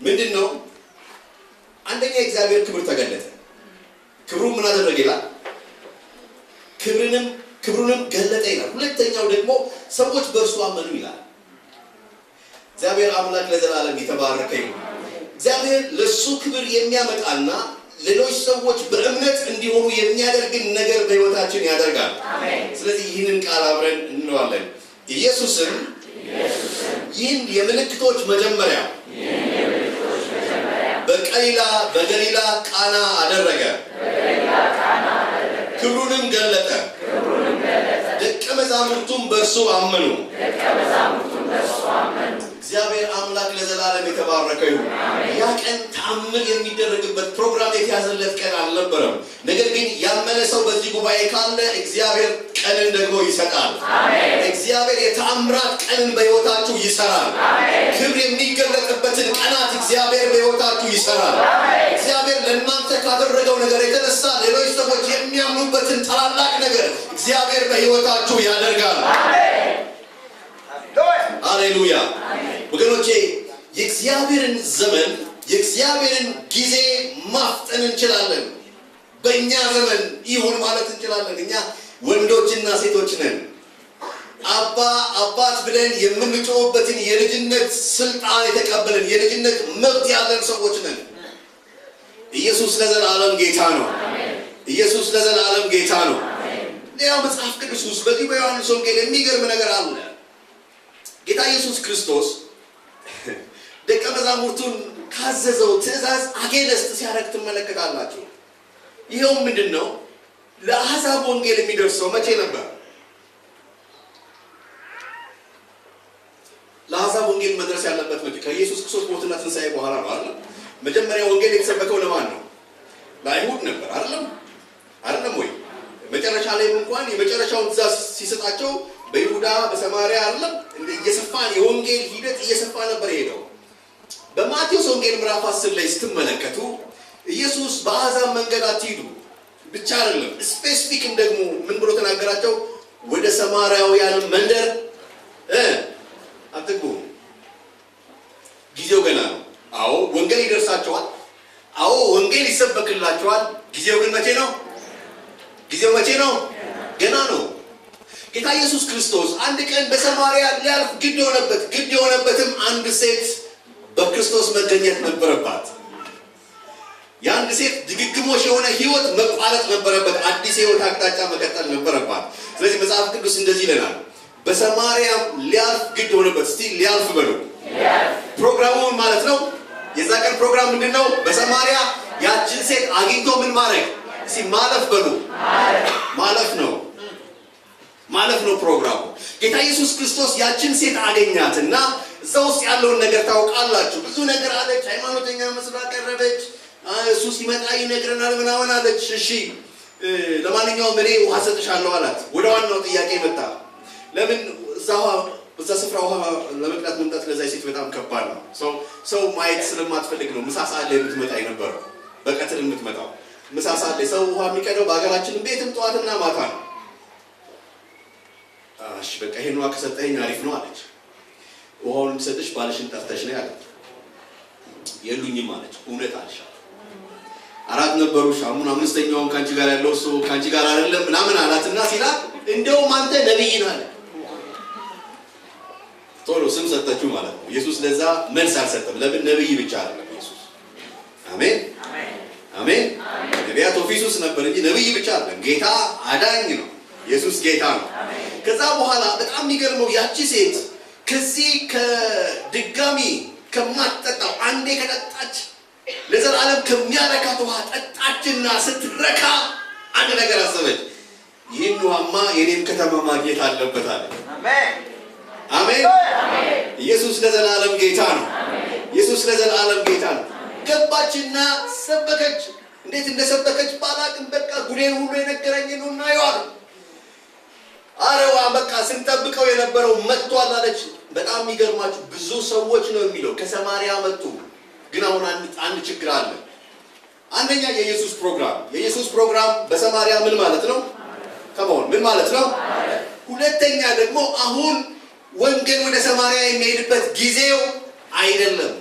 ምንድን ነው? አንደኛ የእግዚአብሔር ክብር ተገለጠ። ክብሩ ምን አደረገ ይላል? ክብሩንም ገለጠ ይላል። ሁለተኛው ደግሞ ሰዎች በእርሱ አመኑ ይላል። እግዚአብሔር አምላክ ለዘላለም የተባረከ ይሁን። እግዚአብሔር ለሱ ክብር የሚያመጣና ሌሎች ሰዎች በእምነት እንዲሆኑ የሚያደርግን ነገር በሕይወታችን ያደርጋል። ስለዚህ ይህንን ቃል አብረን እንለዋለን። ኢየሱስም ይህን የምልክቶች መጀመሪያ በገሊላ ቃና አደረገ፣ ክብሩንም ገለጠ፣ ደቀ መዛሙርቱም በእርሱ አመኑ። እግዚአብሔር አምላክ ለዘላለም የተባረከ ይሁን። ያ ቀን ተአምር የሚደረግበት ፕሮግራም የተያዘለት ቀን አልነበረም። ነገር ግን ያመነ ሰው በዚህ ጉባኤ ካለ እግዚአብሔር ቀንን ደግሞ ይሰጣል። እግዚአብሔር የተአምራት ቀንን በሕይወታችሁ ይሰራል። ክብር የሚገለጥበትን ቀናት እግዚአብሔር በሕይወታችሁ ይሰራል። እግዚአብሔር ለእናንተ ካደረገው ነገር የተነሳ ሌሎች ሰዎች የሚያምኑበትን ታላላቅ ነገር እግዚአብሔር በሕይወታችሁ ያደርጋል። ሃሌሉያ ወገኖቼ፣ የእግዚአብሔርን ዘመን የእግዚአብሔርን ጊዜ ማፍጠን እንችላለን። በእኛ ዘመን ይሁን ማለት እንችላለን። እኛ ወንዶችና ሴቶች ነን። አባት ብለን የምንጮህበትን የልጅነት ስልጣን የተቀበልን የልጅነት መብት ያለን ሰዎች ነን። ኢየሱስ ለዘላለም ጌታ ነው። ኢየሱስ ለዘላለም ጌታ ነው። ሌላው መጽሐፍ ቅዱስ ውስጥ በዚህ በዮሐንስ ወንጌል የሚገርም ነገር አለ። ጌታ ኢየሱስ ክርስቶስ ደቀ መዛሙርቱን ካዘዘው ትእዛዝ አጌነስት ሲያደርግ ትመለከታላችሁ። ይኸው ምንድን ነው? ለአሕዛብ ወንጌል የሚደርሰው መቼ ነበር? ለአሕዛብ ወንጌል መድረስ ያለበት መቼ? ከኢየሱስ ክርስቶስ ሞትና ትንሣኤ በኋላ ነው አይደል? መጀመሪያ ወንጌል የተሰበከው ለማን ነው? ለአይሁድ ነበር አይደለም ወይ? መጨረሻ ላይም እንኳን የመጨረሻውን ትእዛዝ ሲሰጣቸው በይሁዳ በሰማሪያ አይደለም እየሰፋን የወንጌል ሂደት እየሰፋ ነበር ሄደው። በማቴዎስ ወንጌል ምዕራፍ 10 ላይ ስትመለከቱ ኢየሱስ በአሕዛብ መንገድ አትሂዱ ብቻ አይደለም፣ ስፔሲፊክም ደግሞ ምን ብሎ ተናገራቸው? ወደ ሰማርያውያን መንደር አትግቡ፣ ጊዜው ገና ነው። አዎ ወንጌል ይደርሳቸዋል። አዎ ወንጌል ይሰበክላቸዋል። ጊዜው ግን መቼ ነው? ጊዜው መቼ ነው? ገና ነው። ጌታ ኢየሱስ ክርስቶስ አንድ ቀን በሰማርያ ሊያልፍ ግድ የሆነበትም አንድ ሴት በክርስቶስ መገኘት ነበረባት። የአንድ ሴት ድግግሞሽ የሆነ ህይወት መቋረጥ ነበረበት። አዲስ ህይወት አቅጣጫ መቀጠል ነበረባት። ስለዚህ መጽሐፍ ቅዱስ እንደዚህ ይለናል፣ በሰማርያ ሊያልፍ ግድ የሆነበት። እስቲ ሊያልፍ በሉ። ፕሮግራሙ ማለት ነው። የዛ ቀን ፕሮግራም ምንድን ነው? በሰማርያ ያችን ሴት አግኝቶ ምን ማድረግ? እስቲ ማለፍ በሉ። ማለፍ ነው ፕሮግራሙ። ጌታ ኢየሱስ ክርስቶስ ያችን ሴት አገኛትና እዛ ውስጥ ያለውን ነገር ታውቃላችሁ። ብዙ ነገር አለች። ሃይማኖተኛ መስላ ቀረበች። እሱ ሲመጣ ይነግረናል ምናምን አለች። እሺ ለማንኛውም እኔ ውሃ ሰጥሻለሁ አላት። ወደ ዋናው ጥያቄ መጣ። ለምን እዛ በዛ ስፍራ ውሃ ለመቅዳት መምጣት ለዛ ሴት በጣም ከባድ ነው። ሰው ማየት ስለማትፈልግ ነው ምሳ ሰዓት ላይ የምትመጣ የነበረው። በቀትር የምትመጣው ምሳ ሰዓት ላይ ሰው ውሃ የሚቀዳው በአገራችን ቤትም ጠዋትና ማታ ነው። እሺ በቃ ይሄን ውሃ ከሰጠኸኝ አሪፍ ነው አለች። ውሃውን እንድሰጥሽ ባልሽን ጠርተሽ ነው ያለች። የሉኝም አለች። እውነት አልሻ አራት ነበሩ ሻሙን አምስተኛውን ካንቺ ጋር ያለው ሰው ካንቺ ጋር አይደለም ምናምን አላትና ሲላት እንደውም አንተ ነብይ ነህ አለ። ቶሎ ስም ሰጠችው ማለት ነው። ኢየሱስ ለዛ መልስ አልሰጠም። ለምን? ነብይ ብቻ አይደለም ኢየሱስ። አሜን አሜን። ነቢያት ኦፊሱስ ነበር እንጂ ነብይ ብቻ አይደለም። ጌታ አዳኝ ነው። ኢየሱስ ጌታ ነው። ከዛ በኋላ በጣም የሚገርመው ያቺ ሴት ከዚህ ከድጋሚ ከማትጠጣው አንዴ ከጠጣች ለዘላለም ከሚያረካት ውሃ ጠጣችና ስትረካ አንድ ነገር አሰበች። ይህን ውሃማ የኔም ከተማ ማግኘት አለበት አለ። አሜን አሜን። ኢየሱስ ለዘላለም ጌታ ነው። ኢየሱስ ለዘላለም ጌታ ነው። ገባችና ሰበከች። እንዴት እንደሰበከች ባላቅም በቃ ጉዴን ሁሉ የነገረኝ ነውና ይዋል አረዋ በቃ ስንጠብቀው የነበረው መጥቷል አለች። በጣም የሚገርማችሁ ብዙ ሰዎች ነው የሚለው ከሰማሪያ መጡ። ግን አሁን አንድ ችግር አለ። አንደኛ የኢየሱስ ፕሮግራም በሰማሪያ ምን ማለት ነው? ከመሆን ምን ማለት ነው? ሁለተኛ ደግሞ አሁን ወንጌል ወደ ሰማሪያ የሚሄድበት ጊዜው አይደለም።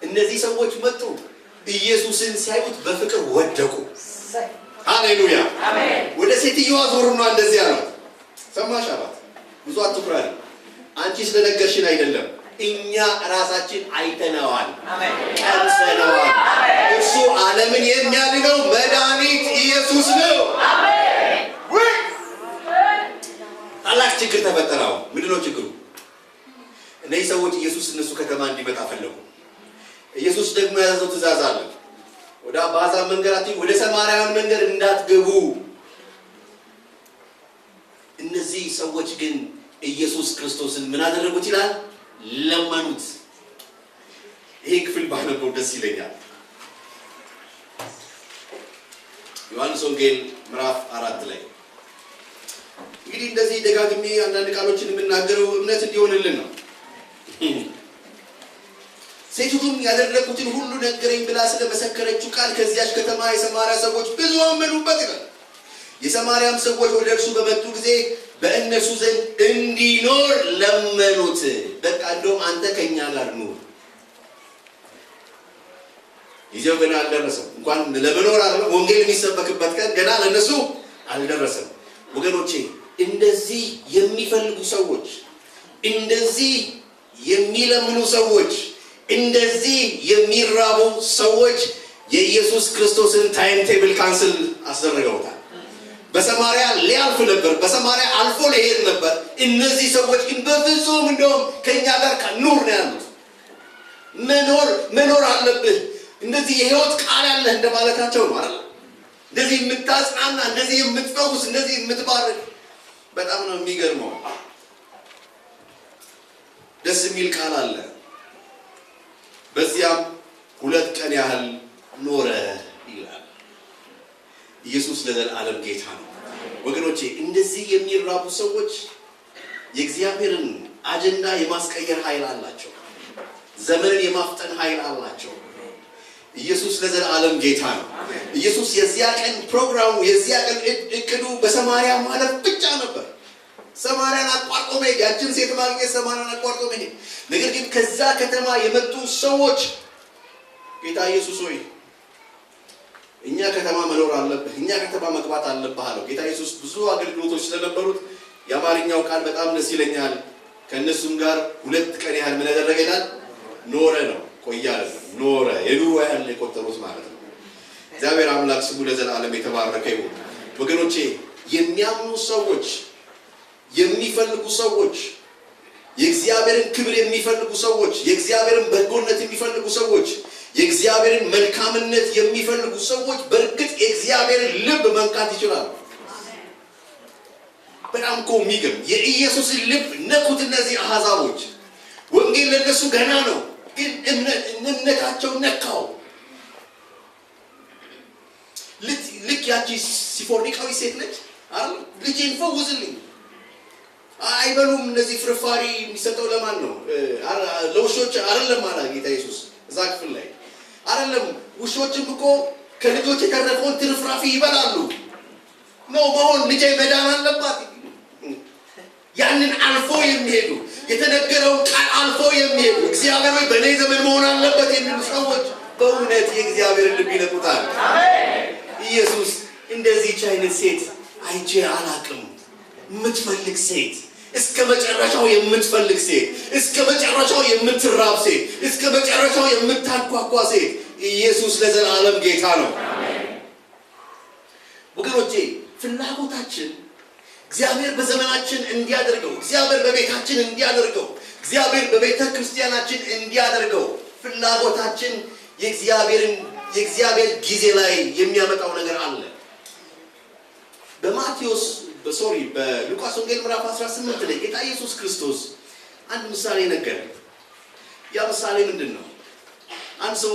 እነዚህ ሰዎች መጡ። ኢየሱስን ሲያዩት በፍቅር ወደቁ። ሃሌሉያ አሜን። ወደ ሴትዮዋ ዞሩና እንደዚህ አሏት። ሰማሽ አሏት። ብዙ አትኩራሪ። አንቺ ስለነገርሽን አይደለም እኛ ራሳችን አይተነዋል፣ ቀምሰነዋል። እሱ ዓለምን የሚያድነው መድኃኒት ኢየሱስ ነው። ታላቅ ችግር ተፈጠረው። ምንድነው ችግሩ? እነዚህ ሰዎች ኢየሱስ እነሱ ከተማ እንዲመጣ ፈለጉ። ኢየሱስ ደግሞ ያዘዘው ትእዛዝ አለ። ወደ አሕዛብ መንገድ ወደ ሰማርያውያን መንገድ እንዳትገቡ። እነዚህ ሰዎች ግን ኢየሱስ ክርስቶስን ምን አደረጉት ይላል? ለመኑት። ይሄ ክፍል ባነበው ደስ ይለኛል። ዮሐንስ ወንጌል ምዕራፍ 4 ላይ እንግዲህ እንደዚህ ደጋግሜ አንዳንድ ቃሎችን የምናገረው እምነት እንዲሆንልን ነው። ሴቲቱም ያደረጉትን ሁሉ ነገረኝ ብላ ስለመሰከረችው ቃል ከዚያች ከተማ የሰማርያ ሰዎች ብዙ አመኑበት ይላል። የሰማርያም ሰዎች ወደ እርሱ በመጡ ጊዜ በእነሱ ዘንድ እንዲኖር ለመኑት። በቃ እንደውም አንተ ከኛ ጋር ኑር። ጊዜው ገና አልደረሰም። እንኳን ለመኖር አይደለም ወንጌል የሚሰበክበት ቀን ገና ለነሱ አልደረሰም። ወገኖቼ እንደዚህ የሚፈልጉ ሰዎች፣ እንደዚህ የሚለምኑ ሰዎች፣ እንደዚህ የሚራቡ ሰዎች የኢየሱስ ክርስቶስን ታይም ቴብል ካንስል አስደረገውታል። በሰማርያ ሊያልፍ ነበር፣ በሰማርያ አልፎ ሊሄድ ነበር። እነዚህ ሰዎች ግን በፍጹም እንደውም ከኛ ጋር ከኑር ነው ያሉት። መኖር አለብህ፣ እንደዚህ የህይወት ቃል ያለህ እንደማለታቸው ነው አይደል? እንደዚህ የምታጽናና፣ እንደዚህ የምትፈውስ፣ እንደዚህ የምትባርክ። በጣም ነው የሚገርመው። ደስ የሚል ቃል አለ። በዚያም 2 ቀን ያህል ኖረ ይላል። ኢየሱስ ለዘላለም ጌታ ነው። ወገኖቼ እንደዚህ የሚራቡ ሰዎች የእግዚአብሔርን አጀንዳ የማስቀየር ኃይል አላቸው። ዘመንን የማፍጠን ኃይል አላቸው። ኢየሱስ ለዘላለም ጌታ ነው። ኢየሱስ የዚያ ቀን ፕሮግራሙ፣ የዚያ ቀን እቅዱ በሰማርያ ማለፍ ብቻ ነበር። ሰማርያን አቋርጦ መሄድ፣ ያችን ሴት ማግኘት፣ ሰማርያን አቋርጦ መሄድ። ነገር ግን ከዛ ከተማ የመጡ ሰዎች ጌታ ኢየሱስ ሆይ እኛ ከተማ መኖር አለብህ፣ እኛ ከተማ መግባት አለብህ አለው። ጌታ ኢየሱስ ብዙ አገልግሎቶች ስለነበሩት የአማርኛው ቃል በጣም ደስ ይለኛል። ከእነሱም ጋር 2 ቀን ያህል ምን ያደረገ ይላል? ኖረ ነው፣ ቆያ አይደለም፣ ኖረ። የኑሮ ያህል የቆጠሩት ማለት ነው። እግዚአብሔር አምላክ ስሙ ለዘላለም የተባረከ ይሁን። ወገኖቼ የሚያምኑ ሰዎች፣ የሚፈልጉ ሰዎች፣ የእግዚአብሔርን ክብር የሚፈልጉ ሰዎች፣ የእግዚአብሔርን በጎነት የሚፈልጉ ሰዎች፣ የእግዚአብሔርን መልካምነት የሚፈልጉ ሰዎች በእርግጥ የእግዚአብሔርን ልብ መንካት ይችላሉ። በጣም እኮ የሚገርም የኢየሱስን ልብ ነኩት እነዚህ አሕዛቦች። ወንጌል ለነሱ ገና ነው፣ ግን እምነታቸው ነካው። ልክ ያቺ ሲፎርኒቃዊ ሴት ነች አይደል? ልጄን ፈውስልኝ አይበሉም። እነዚህ ፍርፋሪ የሚሰጠው ለማን ነው? ለውሾች አይደለም አለ ጌታ ኢየሱስ እዛ ክፍል ላይ አይደለም። ውሾችም እኮ ከልጆች የተረፈውን ትርፍራፊ ይበላሉ። ነው መሆን ልጄ መዳን አለባት። ያንን አልፎ የሚሄዱ የተነገረውን ቃል አልፎ የሚሄዱ እግዚአብሔር ወይ በእኔ ዘመን መሆን አለበት የሚሉ ሰዎች በእውነት የእግዚአብሔርን ልብ ይነኩታል። ኢየሱስ እንደዚህች አይነት ሴት አይቼ አላቅም። የምትፈልግ ሴት፣ እስከ መጨረሻው የምትፈልግ ሴት፣ እስከ መጨረሻው የምትራብ ሴት፣ እስከ መጨረሻው የምታንኳኳ ሴት። ኢየሱስ ለዘላለም ጌታ ነው። ወገኖቼ ፍላጎታችን እግዚአብሔር በዘመናችን እንዲያደርገው፣ እግዚአብሔር በቤታችን እንዲያደርገው፣ እግዚአብሔር በቤተ ክርስቲያናችን እንዲያደርገው ፍላጎታችን የእግዚአብሔር ጊዜ ላይ የሚያመጣው ነገር አለ። በሉቃስ ወንጌል ምዕራፍ 18 ላይ ጌታ ኢየሱስ ክርስቶስ አንድ ምሳሌ ነገረ። ያ ምሳሌ ምንድን ነው? አንድ ሰው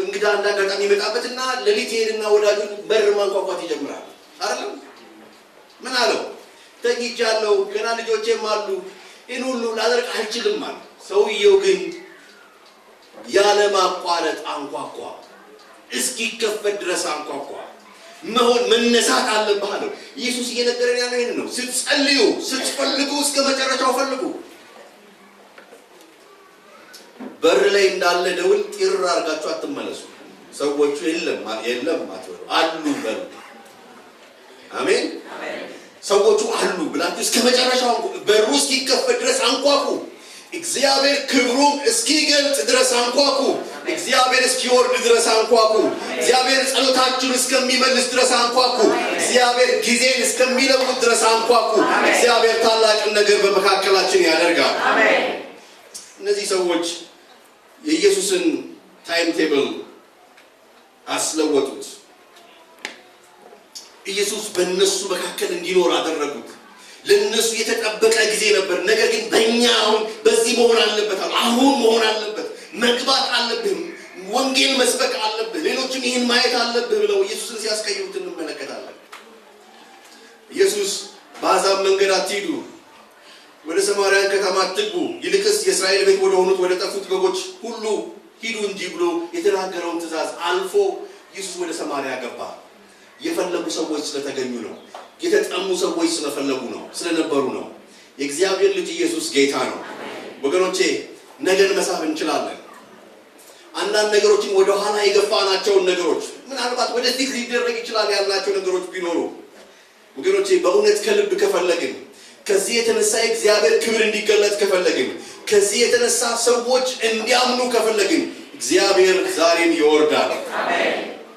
እንግዳ እንዳጋጣሚ ይመጣበትና ሌሊት ይሄድና ወዳጁን በር ማንኳኳት ይጀምራል። አይደለም? ምን አለው? ተኝቻለሁ፣ ገና ልጆቼም አሉ፣ ይህን ሁሉ ላደርግ አልችልም አለ። ሰውየው ግን ያለ ማቋረጥ አንኳኳ፣ እስኪከፈት ድረስ አንኳኳ። መነሳት አለብህ አለው። ኢየሱስ እየነገረን ያለው ይሄን ነው። ስትጸልዩ፣ ስትፈልጉ እስከ መጨረሻው ፈልጉ። በር ላይ እንዳለ ደውል ጢር አድርጋችሁ አትመለሱ። ሰዎቹ የለም አትበሉ፣ አሉ በሉ። አሜን። ሰዎቹ አሉ ብላችሁ እስከ መጨረሻው በሩ እስኪከፈት ድረስ አንኳኩ። እግዚአብሔር ክብሩን እስኪገልጥ ድረስ አንኳኩ። እግዚአብሔር እስኪወርድ ድረስ አንኳኩ። እግዚአብሔር ጸሎታችሁን እስከሚመልስ ድረስ አንኳኩ። እግዚአብሔር ጊዜን እስከሚለውጥ ድረስ አንኳኩ። እግዚአብሔር ታላቅን ነገር በመካከላችን ያደርጋል። አሜን። እነዚህ ሰዎች የኢየሱስን ታይም ቴብል አስለወጡት። ኢየሱስ በእነሱ መካከል እንዲኖር አደረጉት። ለነሱ የተጠበቀ ጊዜ ነበር። ነገር ግን በእኛ አሁን በዚህ መሆን አለበት፣ አሁን መሆን አለበት፣ መግባት አለብህ፣ ወንጌል መስበክ አለብህ፣ ሌሎችም ይህን ማየት አለብህ ብለው ኢየሱስን ሲያስቀይሩት እንመለከታለን። ኢየሱስ በአሕዛብ መንገድ አትሂዱ፣ ወደ ሰማርያን ከተማ አትግቡ፣ ይልቅስ የእስራኤል ቤት ወደ ሆኑት ወደ ጠፉት በጎች ሁሉ ሂዱ እንጂ ብሎ የተናገረውን ትእዛዝ አልፎ ኢየሱስ ወደ ሰማርያ ገባ። የፈለጉ ሰዎች ስለተገኙ ነው። የተጠሙ ሰዎች ስለፈለጉ ነው፣ ስለነበሩ ነው። የእግዚአብሔር ልጅ ኢየሱስ ጌታ ነው። ወገኖቼ ነገን መሳብ እንችላለን። አንዳንድ ነገሮችን ወደ ኋላ የገፋናቸውን ነገሮች ምናልባት ወደፊት ሊደረግ ይችላል ያልናቸው ነገሮች ቢኖሩ ወገኖቼ በእውነት ከልብ ከፈለግን፣ ከዚህ የተነሳ የእግዚአብሔር ክብር እንዲገለጥ ከፈለግን፣ ከዚህ የተነሳ ሰዎች እንዲያምኑ ከፈለግን እግዚአብሔር ዛሬም ይወርዳል። አሜን።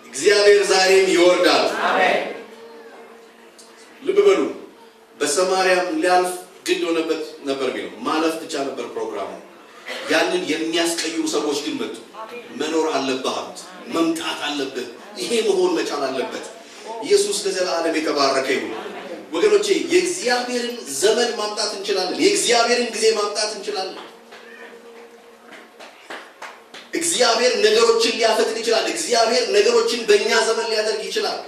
እግዚአብሔር ዛሬም ይወርዳል። አሜን። ልብ በሉ። በሰማርያም ሊያልፍ ግድ ሆነበት ነበር ቢለው ማለፍ ብቻ ነበር ፕሮግራሙ። ያንን የሚያስቀይሩ ሰዎች ግን መጡ። መኖር አለብህ፣ መምጣት አለብህ፣ ይሄ መሆን መቻል አለበት። ኢየሱስ ለዘላለም የተባረከ ይሁን። ወገኖቼ የእግዚአብሔርን ዘመን ማምጣት እንችላለን። የእግዚአብሔርን ጊዜ ማምጣት እንችላለን። እግዚአብሔር ነገሮችን ሊያፈጥን ይችላል። እግዚአብሔር ነገሮችን በእኛ ዘመን ሊያደርግ ይችላል።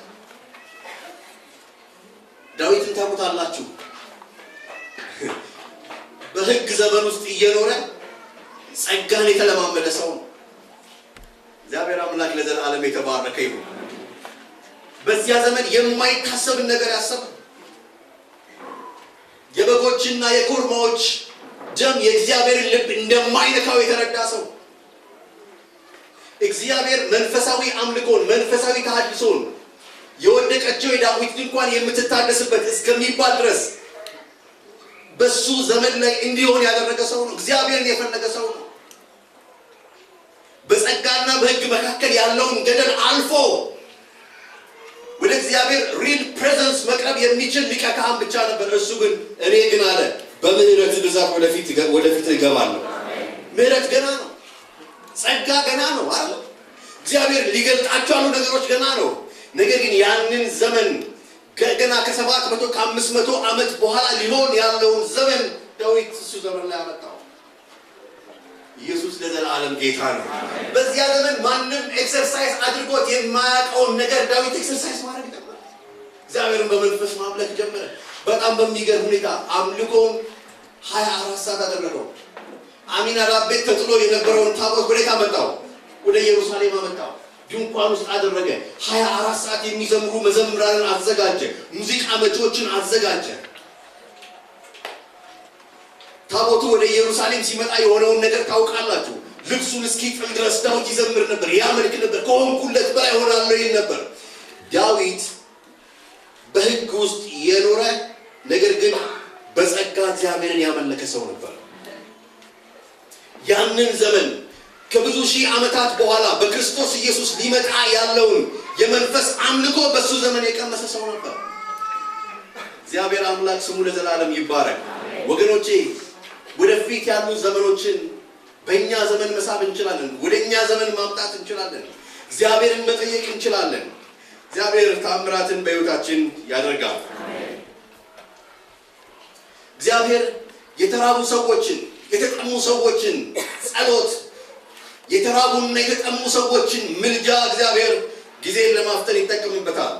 ዳዊትን ታውቁታላችሁ። በሕግ ዘመን ውስጥ እየኖረ ጸጋን የተለማመደ ሰው ነው። እግዚአብሔር አምላክ ለዘላለም የተባረከ ይሁን። በዚያ ዘመን የማይታሰብን ነገር ያሰበ፣ የበጎችና የኮርማዎች ደም የእግዚአብሔርን ልብ እንደማይነካው የተረዳ ሰው፣ እግዚአብሔር መንፈሳዊ አምልኮን፣ መንፈሳዊ ተሐድሶን የወደቀችው የዳዊት ድንኳን የምትታደስበት እስከሚባል ድረስ በሱ ዘመን ላይ እንዲሆን ያደረገ ሰው ነው። እግዚአብሔርን የፈለገ ሰው ነው። በጸጋና በሕግ መካከል ያለውን ገደል አልፎ ወደ እግዚአብሔር ሪል ፕሬዘንስ መቅረብ የሚችል ሊቀ ካህን ብቻ ነበር። እሱ ግን እኔ ግን አለ በምህረት ብዛት ወደፊት እገባለሁ። ምህረት ገና ነው። ጸጋ ገና ነው አይደል? እግዚአብሔር ሊገልጣቸው ያሉ ነገሮች ገና ነው። ነገር ግን ያንን ዘመን ገና ከ700 ከ500 ዓመት በኋላ ሊሆን ያለውን ዘመን ዳዊት እሱ ዘመን ላይ አመጣው። ኢየሱስ ለዘላለም ጌታ ነው። በዚያ ዘመን ማንም ኤክሰርሳይዝ አድርጎት የማያውቀውን ነገር ዳዊት ኤክሰርሳይዝ ማድረግ ጀመረ። እግዚአብሔርን በመንፈስ ማምለክ ጀመረ። በጣም በሚገርም ሁኔታ አምልኮን 24 ሰዓት አደረገው። አሚናዳብ ቤት ተጥሎ የነበረውን ታቦት ወዴት አመጣው? ወደ ኢየሩሳሌም አመጣው። ድንኳን ውስጥ አደረገ። 24 ሰዓት የሚዘምሩ መዘምራንን አዘጋጀ። ሙዚቃ መጪዎችን አዘጋጀ። ታቦቱ ወደ ኢየሩሳሌም ሲመጣ የሆነውን ነገር ታውቃላችሁ። ልብሱን እስኪጥል ድረስ ዳዊት ይዘምር ነበር፣ ያመልክ ነበር። ከሆንኩለት በላይ ሆናለሁ ይል ነበር። ዳዊት በሕግ ውስጥ የኖረ ነገር ግን በጸጋ እግዚአብሔርን ያመለከ ሰው ነበር። ያንን ዘመን ከብዙ ሺህ ዓመታት በኋላ በክርስቶስ ኢየሱስ ሊመጣ ያለውን የመንፈስ አምልኮ በሱ ዘመን የቀመሰ ሰው ነበር። እግዚአብሔር አምላክ ስሙ ለዘላለም ይባረክ። ወገኖቼ ወደፊት ያሉ ዘመኖችን በእኛ ዘመን መሳብ እንችላለን። ወደኛ ዘመን ማምጣት እንችላለን። እግዚአብሔርን መጠየቅ እንችላለን። እግዚአብሔር ተአምራትን በሕይወታችን ያደርጋል። እግዚአብሔር የተራቡ ሰዎችን፣ የተጠሙ ሰዎችን ጸሎት፣ የተራቡና የተጠሙ ሰዎችን ምልጃ እግዚአብሔር ጊዜን ለማፍጠን ይጠቀምበታል።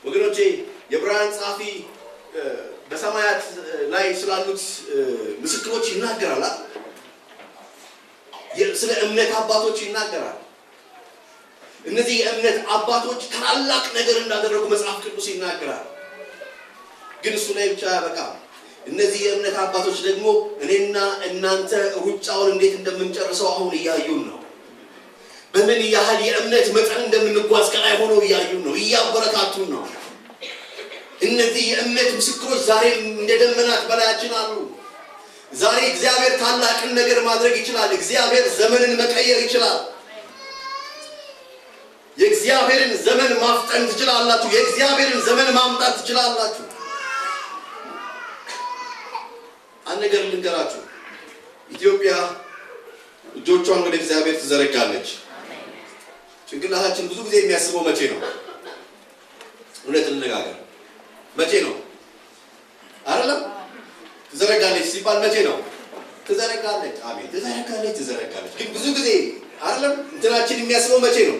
ወገኖቼ የዕብራውያን ጸሐፊ በሰማያት ላይ ስላሉት ምስክሮች ይናገራል። ስለ እምነት አባቶች ይናገራል። እነዚህ የእምነት አባቶች ታላቅ ነገር እንዳደረጉ መጽሐፍ ቅዱስ ይናገራል። ግን እሱ ላይ ብቻ ያበቃል። እነዚህ የእምነት አባቶች ደግሞ እኔና እናንተ ሩጫውን እንዴት እንደምንጨርሰው አሁን እያዩን ነው። በምን ያህል የእምነት መጠን እንደምንጓዝ ከላይ ሆነው እያዩን ነው፣ እያበረታቱን ነው። እነዚህ የእምነት ምስክሮች ዛሬ እንደ ደመናት በላያችን አሉ። ዛሬ እግዚአብሔር ታላቅን ነገር ማድረግ ይችላል። እግዚአብሔር ዘመንን መቀየር ይችላል። የእግዚአብሔርን ዘመን ማፍጠን ትችላላችሁ። የእግዚአብሔርን ዘመን ማምጣት ትችላላችሁ። አንድ ነገር ልንገራችሁ። ኢትዮጵያ እጆቿን ወደ እግዚአብሔር ትዘረጋለች። ጭንቅላታችን ብዙ ጊዜ የሚያስበው መቼ ነው? እውነት እንነጋገር፣ መቼ ነው? አይደለም ትዘረጋለች ሲባል መቼ ነው? ትዘረጋለች። አሜን፣ ትዘረጋለች፣ ትዘረጋለች። ግን ብዙ ጊዜ አይደለም እንትናችን የሚያስበው መቼ ነው?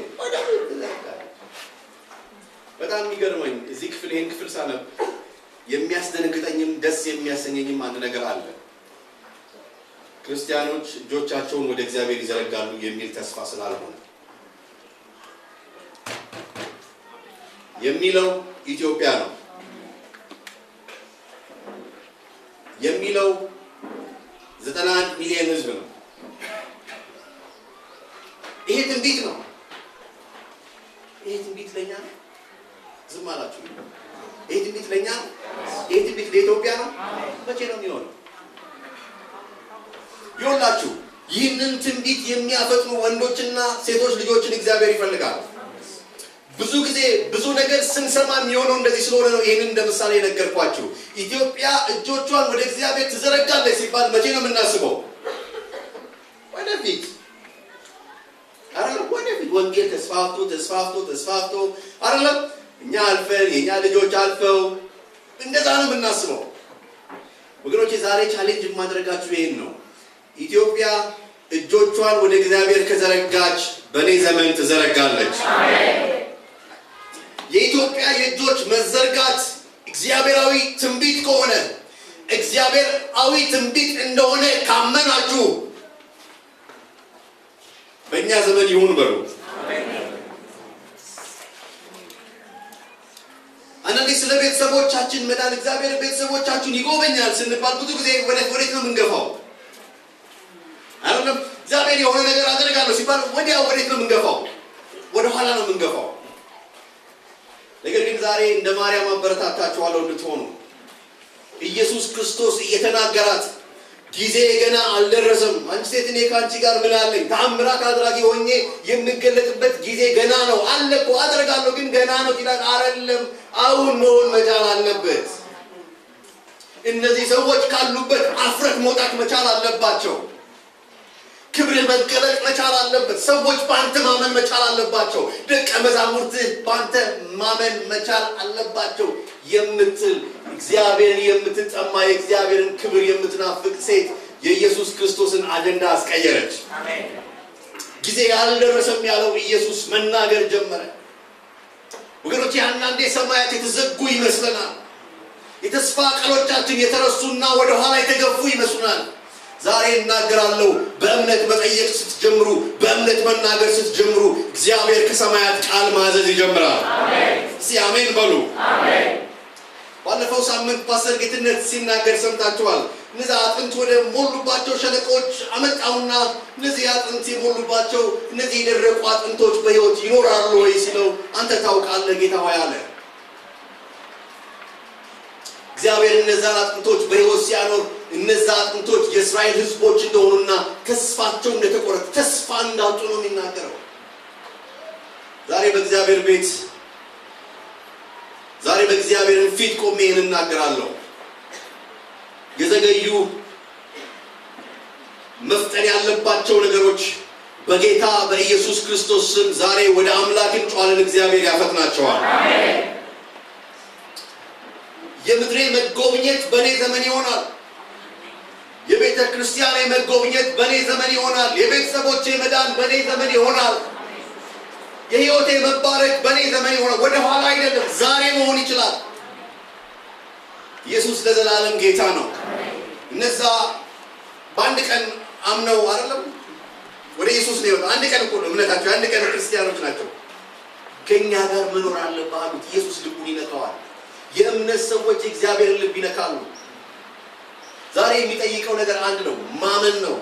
በጣም የሚገርመኝ እዚህ ክፍል ይሄን ክፍል ሳነብ የሚያስደነግጠኝም ደስ የሚያሰኘኝም አንድ ነገር አለ። ክርስቲያኖች እጆቻቸውን ወደ እግዚአብሔር ይዘረጋሉ የሚል ተስፋ ስላልሆነ የሚለው ኢትዮጵያ ነው የሚለው 91 ሚሊዮን ሕዝብ ነው። ይሄ ትንቢት ነው። ይሄ ትንቢት ለኛ ነው። ዝም አላችሁ። ይሄ ትንቢት ለኛ ነው። ይሄ ትንቢት ለኢትዮጵያ ነው። መቼ ነው የሚሆነው? ይኸውላችሁ ይህንን ትንቢት የሚያፈጥኑ ወንዶችና ሴቶች ልጆችን እግዚአብሔር ይፈልጋል። ብዙ ጊዜ ብዙ ነገር ስንሰማ የሚሆነው እንደዚህ ስለሆነ ነው ይህንን እንደ ምሳሌ ነገርኳችሁ። ኢትዮጵያ እጆቿን ወደ እግዚአብሔር ትዘረጋለች ሲባል መቼ ነው የምናስበው? ወደፊት አይደለም? ወደፊት ወንጌል ተስፋፍቶ ተስፋፍቶ ተስፋፍቶ አይደለም? እኛ አልፈን የኛ ልጆች አልፈው እንደዛ ነው የምናስበው። ወገኖቼ ዛሬ ቻሌንጅ የማድረጋችሁ ይሄን ነው። ኢትዮጵያ እጆቿን ወደ እግዚአብሔር ከዘረጋች በእኔ ዘመን ትዘረጋለች። የኢትዮጵያ የእጆች መዘርጋት እግዚአብሔራዊ ትንቢት ከሆነ እግዚአብሔራዊ ትንቢት እንደሆነ ካመናችሁ በእኛ ዘመን ይሁን በሉ። አንዳንዴ ስለ ቤተሰቦቻችን መዳን እግዚአብሔር ቤተሰቦቻችሁን ይጎበኛል ስንባል ብዙ ጊዜ ወዴት ነው የምንገፋው? አይደለም እግዚአብሔር የሆነ ነገር አደርጋለሁ ሲባል ወዲያው ወዴት ነው የምንገፋው? ወደ ኋላ ነው የምንገፋው። ነገር ግን ዛሬ እንደ ማርያም አበረታታችኋለሁ እንድትሆኑ። ኢየሱስ ክርስቶስ እየተናገራት ጊዜ ገና አልደረሰም፣ አንቺ ሴት እኔ ከአንቺ ጋር ምን አለኝ? ተአምራት አድራጊ ሆኜ የምገለጥበት ጊዜ ገና ነው። አለ እኮ አደርጋለሁ ግን ገና ነው ይላል። አይደለም አሁን መሆን መቻል አለበት። እነዚህ ሰዎች ካሉበት አፍረት መውጣት መቻል አለባቸው። ክብር መገለጥ መቻል አለበት። ሰዎች በአንተ ማመን መቻል አለባቸው። ደቀ መዛሙርትህ በአንተ ማመን መቻል አለባቸው የምትል እግዚአብሔርን የምትጠማ የእግዚአብሔርን ክብር የምትናፍቅ ሴት የኢየሱስ ክርስቶስን አጀንዳ አስቀየረች። ጊዜ ያልደረሰም ያለው ኢየሱስ መናገር ጀመረ። ወገኖች አንዳንዴ ሰማያት የተዘጉ ይመስለናል። የተስፋ ቃሎቻችን የተረሱና ወደ ኋላ የተገፉ ይመስሉናል። ዛሬ እናገራለሁ፣ በእምነት መጠየቅ ስትጀምሩ፣ በእምነት መናገር ስትጀምሩ እግዚአብሔር ከሰማያት ቃል ማዘዝ ይጀምራል። አሜን። አሜን በሉ። አሜን። ባለፈው ሳምንት ፓስተር ጌትነት ሲናገር ሰምታችኋል። እነዚህ አጥንት ወደ ሞሉባቸው ሸለቆች አመጣውና እነዚህ አጥንት የሞሉባቸው እነዚህ የደረቁ አጥንቶች በሕይወት ይኖራሉ ወይ ሲለው አንተ ታውቃለህ ጌታ ሆይ አለ። እግዚአብሔር እነዛን አጥንቶች በሕይወት ሲያኖር እነዛ አጥንቶች የእስራኤል ሕዝቦች እንደሆኑና ተስፋቸው እንደተቆረጠ ተስፋ እንዳጡ ነው የሚናገረው። ዛሬ በእግዚአብሔር ቤት ዛሬ በእግዚአብሔር ፊት ቆሜ እናገራለሁ። የዘገዩ መፍጠን ያለባቸው ነገሮች በጌታ በኢየሱስ ክርስቶስ ስም ዛሬ ወደ አምላክ እንጫዋለን። እግዚአብሔር ያፈጥናቸዋል። አሜን። የምድሬ መጎብኘት በኔ ዘመን ይሆናል። የቤተ ክርስቲያኔ መጎብኘት በኔ ዘመን ይሆናል። የቤተሰቦቼ መዳን በኔ ዘመን ይሆናል። የሕይወቴ መባረክ በኔ ዘመን ይሆናል። ወደ ኋላ አይደለም፣ ዛሬ መሆን ይችላል። ኢየሱስ ለዘላለም ጌታ ነው። እነዛ በአንድ ቀን አምነው አይደለም ወደ ኢየሱስ ነው የወጣው። አንድ ቀን እኮ ነው እምነታቸው፣ አንድ ቀን ክርስቲያኖች ናቸው። ከኛ ጋር መኖር አለብህ አሉት። ኢየሱስ ልቡን ይነካዋል። የእምነት ሰዎች የእግዚአብሔርን ልብ ይነካሉ። ዛሬ የሚጠይቀው ነገር አንድ ነው፣ ማመን ነው።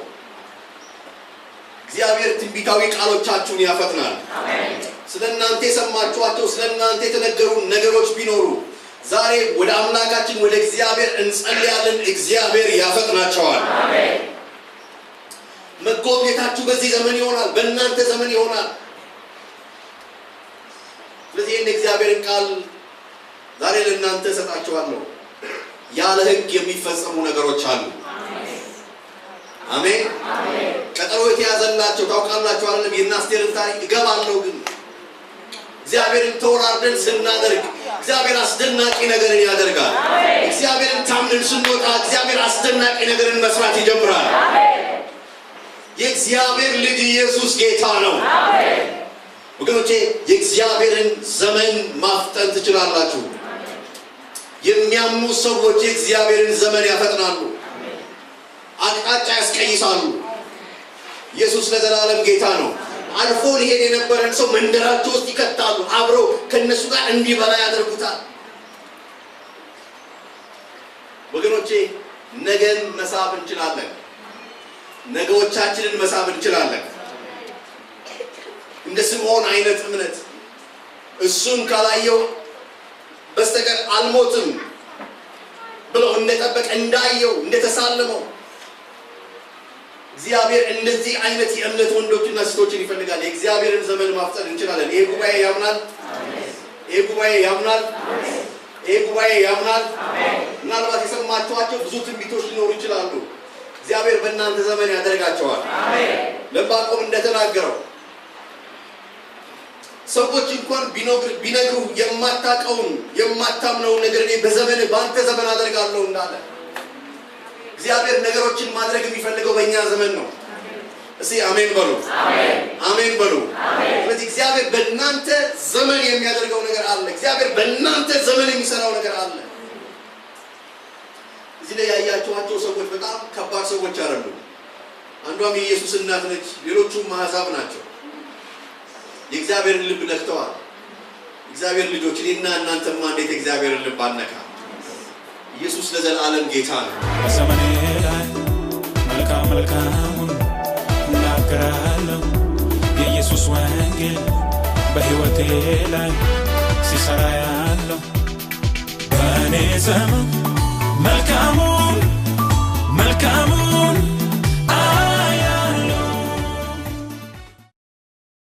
እግዚአብሔር ትንቢታዊ ቃሎቻችሁን ያፈጥናል። አሜን። ስለእናንተ የሰማችኋቸው ስለእናንተ የተነገሩ ነገሮች ቢኖሩ ዛሬ ወደ አምላካችን ወደ እግዚአብሔር እንጸልያለን። እግዚአብሔር ያፈጥናቸዋል። አሜን። መጎብኘታችሁ በዚህ ዘመን ይሆናል፣ በእናንተ ዘመን ይሆናል። ስለዚህ ይህን እግዚአብሔርን ቃል ዛሬ ለእናንተ እሰጣችኋለሁ። ያለ ሕግ የሚፈጸሙ ነገሮች አሉ። አሜን። ቀጠሮ የተያዘላቸው ታውቃላችሁ አይደለም? የአስቴርን ታሪክ እገባለሁ ግን እግዚአብሔርን ተወራርደን ስናደርግ እግዚአብሔር አስደናቂ ነገርን ያደርጋል። እግዚአብሔርን ታምነን ስንወጣ እግዚአብሔር አስደናቂ ነገርን መስራት ይጀምራል። የእግዚአብሔር ልጅ ኢየሱስ ጌታ ነው። ወገኖቼ የእግዚአብሔርን ዘመን ማፍጠን ትችላላችሁ። የሚያምኑ ሰዎች የእግዚአብሔርን ዘመን ያፈጥናሉ፣ አቅጣጫ ያስቀይሳሉ። ኢየሱስ ለዘላለም ጌታ ነው። አልፎ ሊሄድ የነበረን ሰው መንደራቸው ውስጥ ይከታሉ። አብረው ከነሱ ጋር እንዲበላ ያደርጉታል። ወገኖቼ ነገን መሳብ እንችላለን። ነገዎቻችንን መሳብ እንችላለን። እንደ ስምዖን አይነት እምነት እሱን ካላየው በስተቀር አልሞትም ብሎ እንደጠበቀ እንዳየው እንደተሳለመው እግዚአብሔር እንደዚህ አይነት የእምነት ወንዶችና ሴቶችን ይፈልጋል። የእግዚአብሔርን ዘመን ማፍጠን እንችላለን። ይሄ ጉባኤ ያምናል። ይሄ ጉባኤ ያምናል። ይሄ ጉባኤ ያምናል። ምናልባት የሰማችኋቸው ብዙ ትንቢቶች ሊኖሩ ይችላሉ። እግዚአብሔር በእናንተ ዘመን ያደርጋቸዋል። ለዕንባቆም እንደተናገረው ሰዎች እንኳን ቢነግሩ የማታውቀውን የማታምነውን ነገር እኔ በዘመን በአንተ ዘመን አደርጋለሁ እንዳለ እግዚአብሔር ነገሮችን ማድረግ የሚፈልገው በእኛ ዘመን ነው። እስቲ አሜን በሉ። አሜን በሉ። ስለዚህ እግዚአብሔር በእናንተ ዘመን የሚያደርገው ነገር አለ። እግዚአብሔር በእናንተ ዘመን የሚሰራው ነገር አለ። እዚህ ላይ ያያችኋቸው ሰዎች በጣም ከባድ ሰዎች አይደሉም። አንዷም የኢየሱስ እናት ነች፣ ሌሎቹም አሕዛብ ናቸው። የእግዚአብሔርን ልብ ነክተዋል። እግዚአብሔር ልጆች እኔና እናንተማ እንዴት የእግዚአብሔርን ልብ አነካ? ኢየሱስ ለዘላለም ጌታ ነው።
በዘመኔ ላይ መልካም መልካሙን እናገራለሁ። የኢየሱስ ወንጌል በሕይወቴ ላይ ሲሰራ ያለው በእኔ ዘመን መልካሙን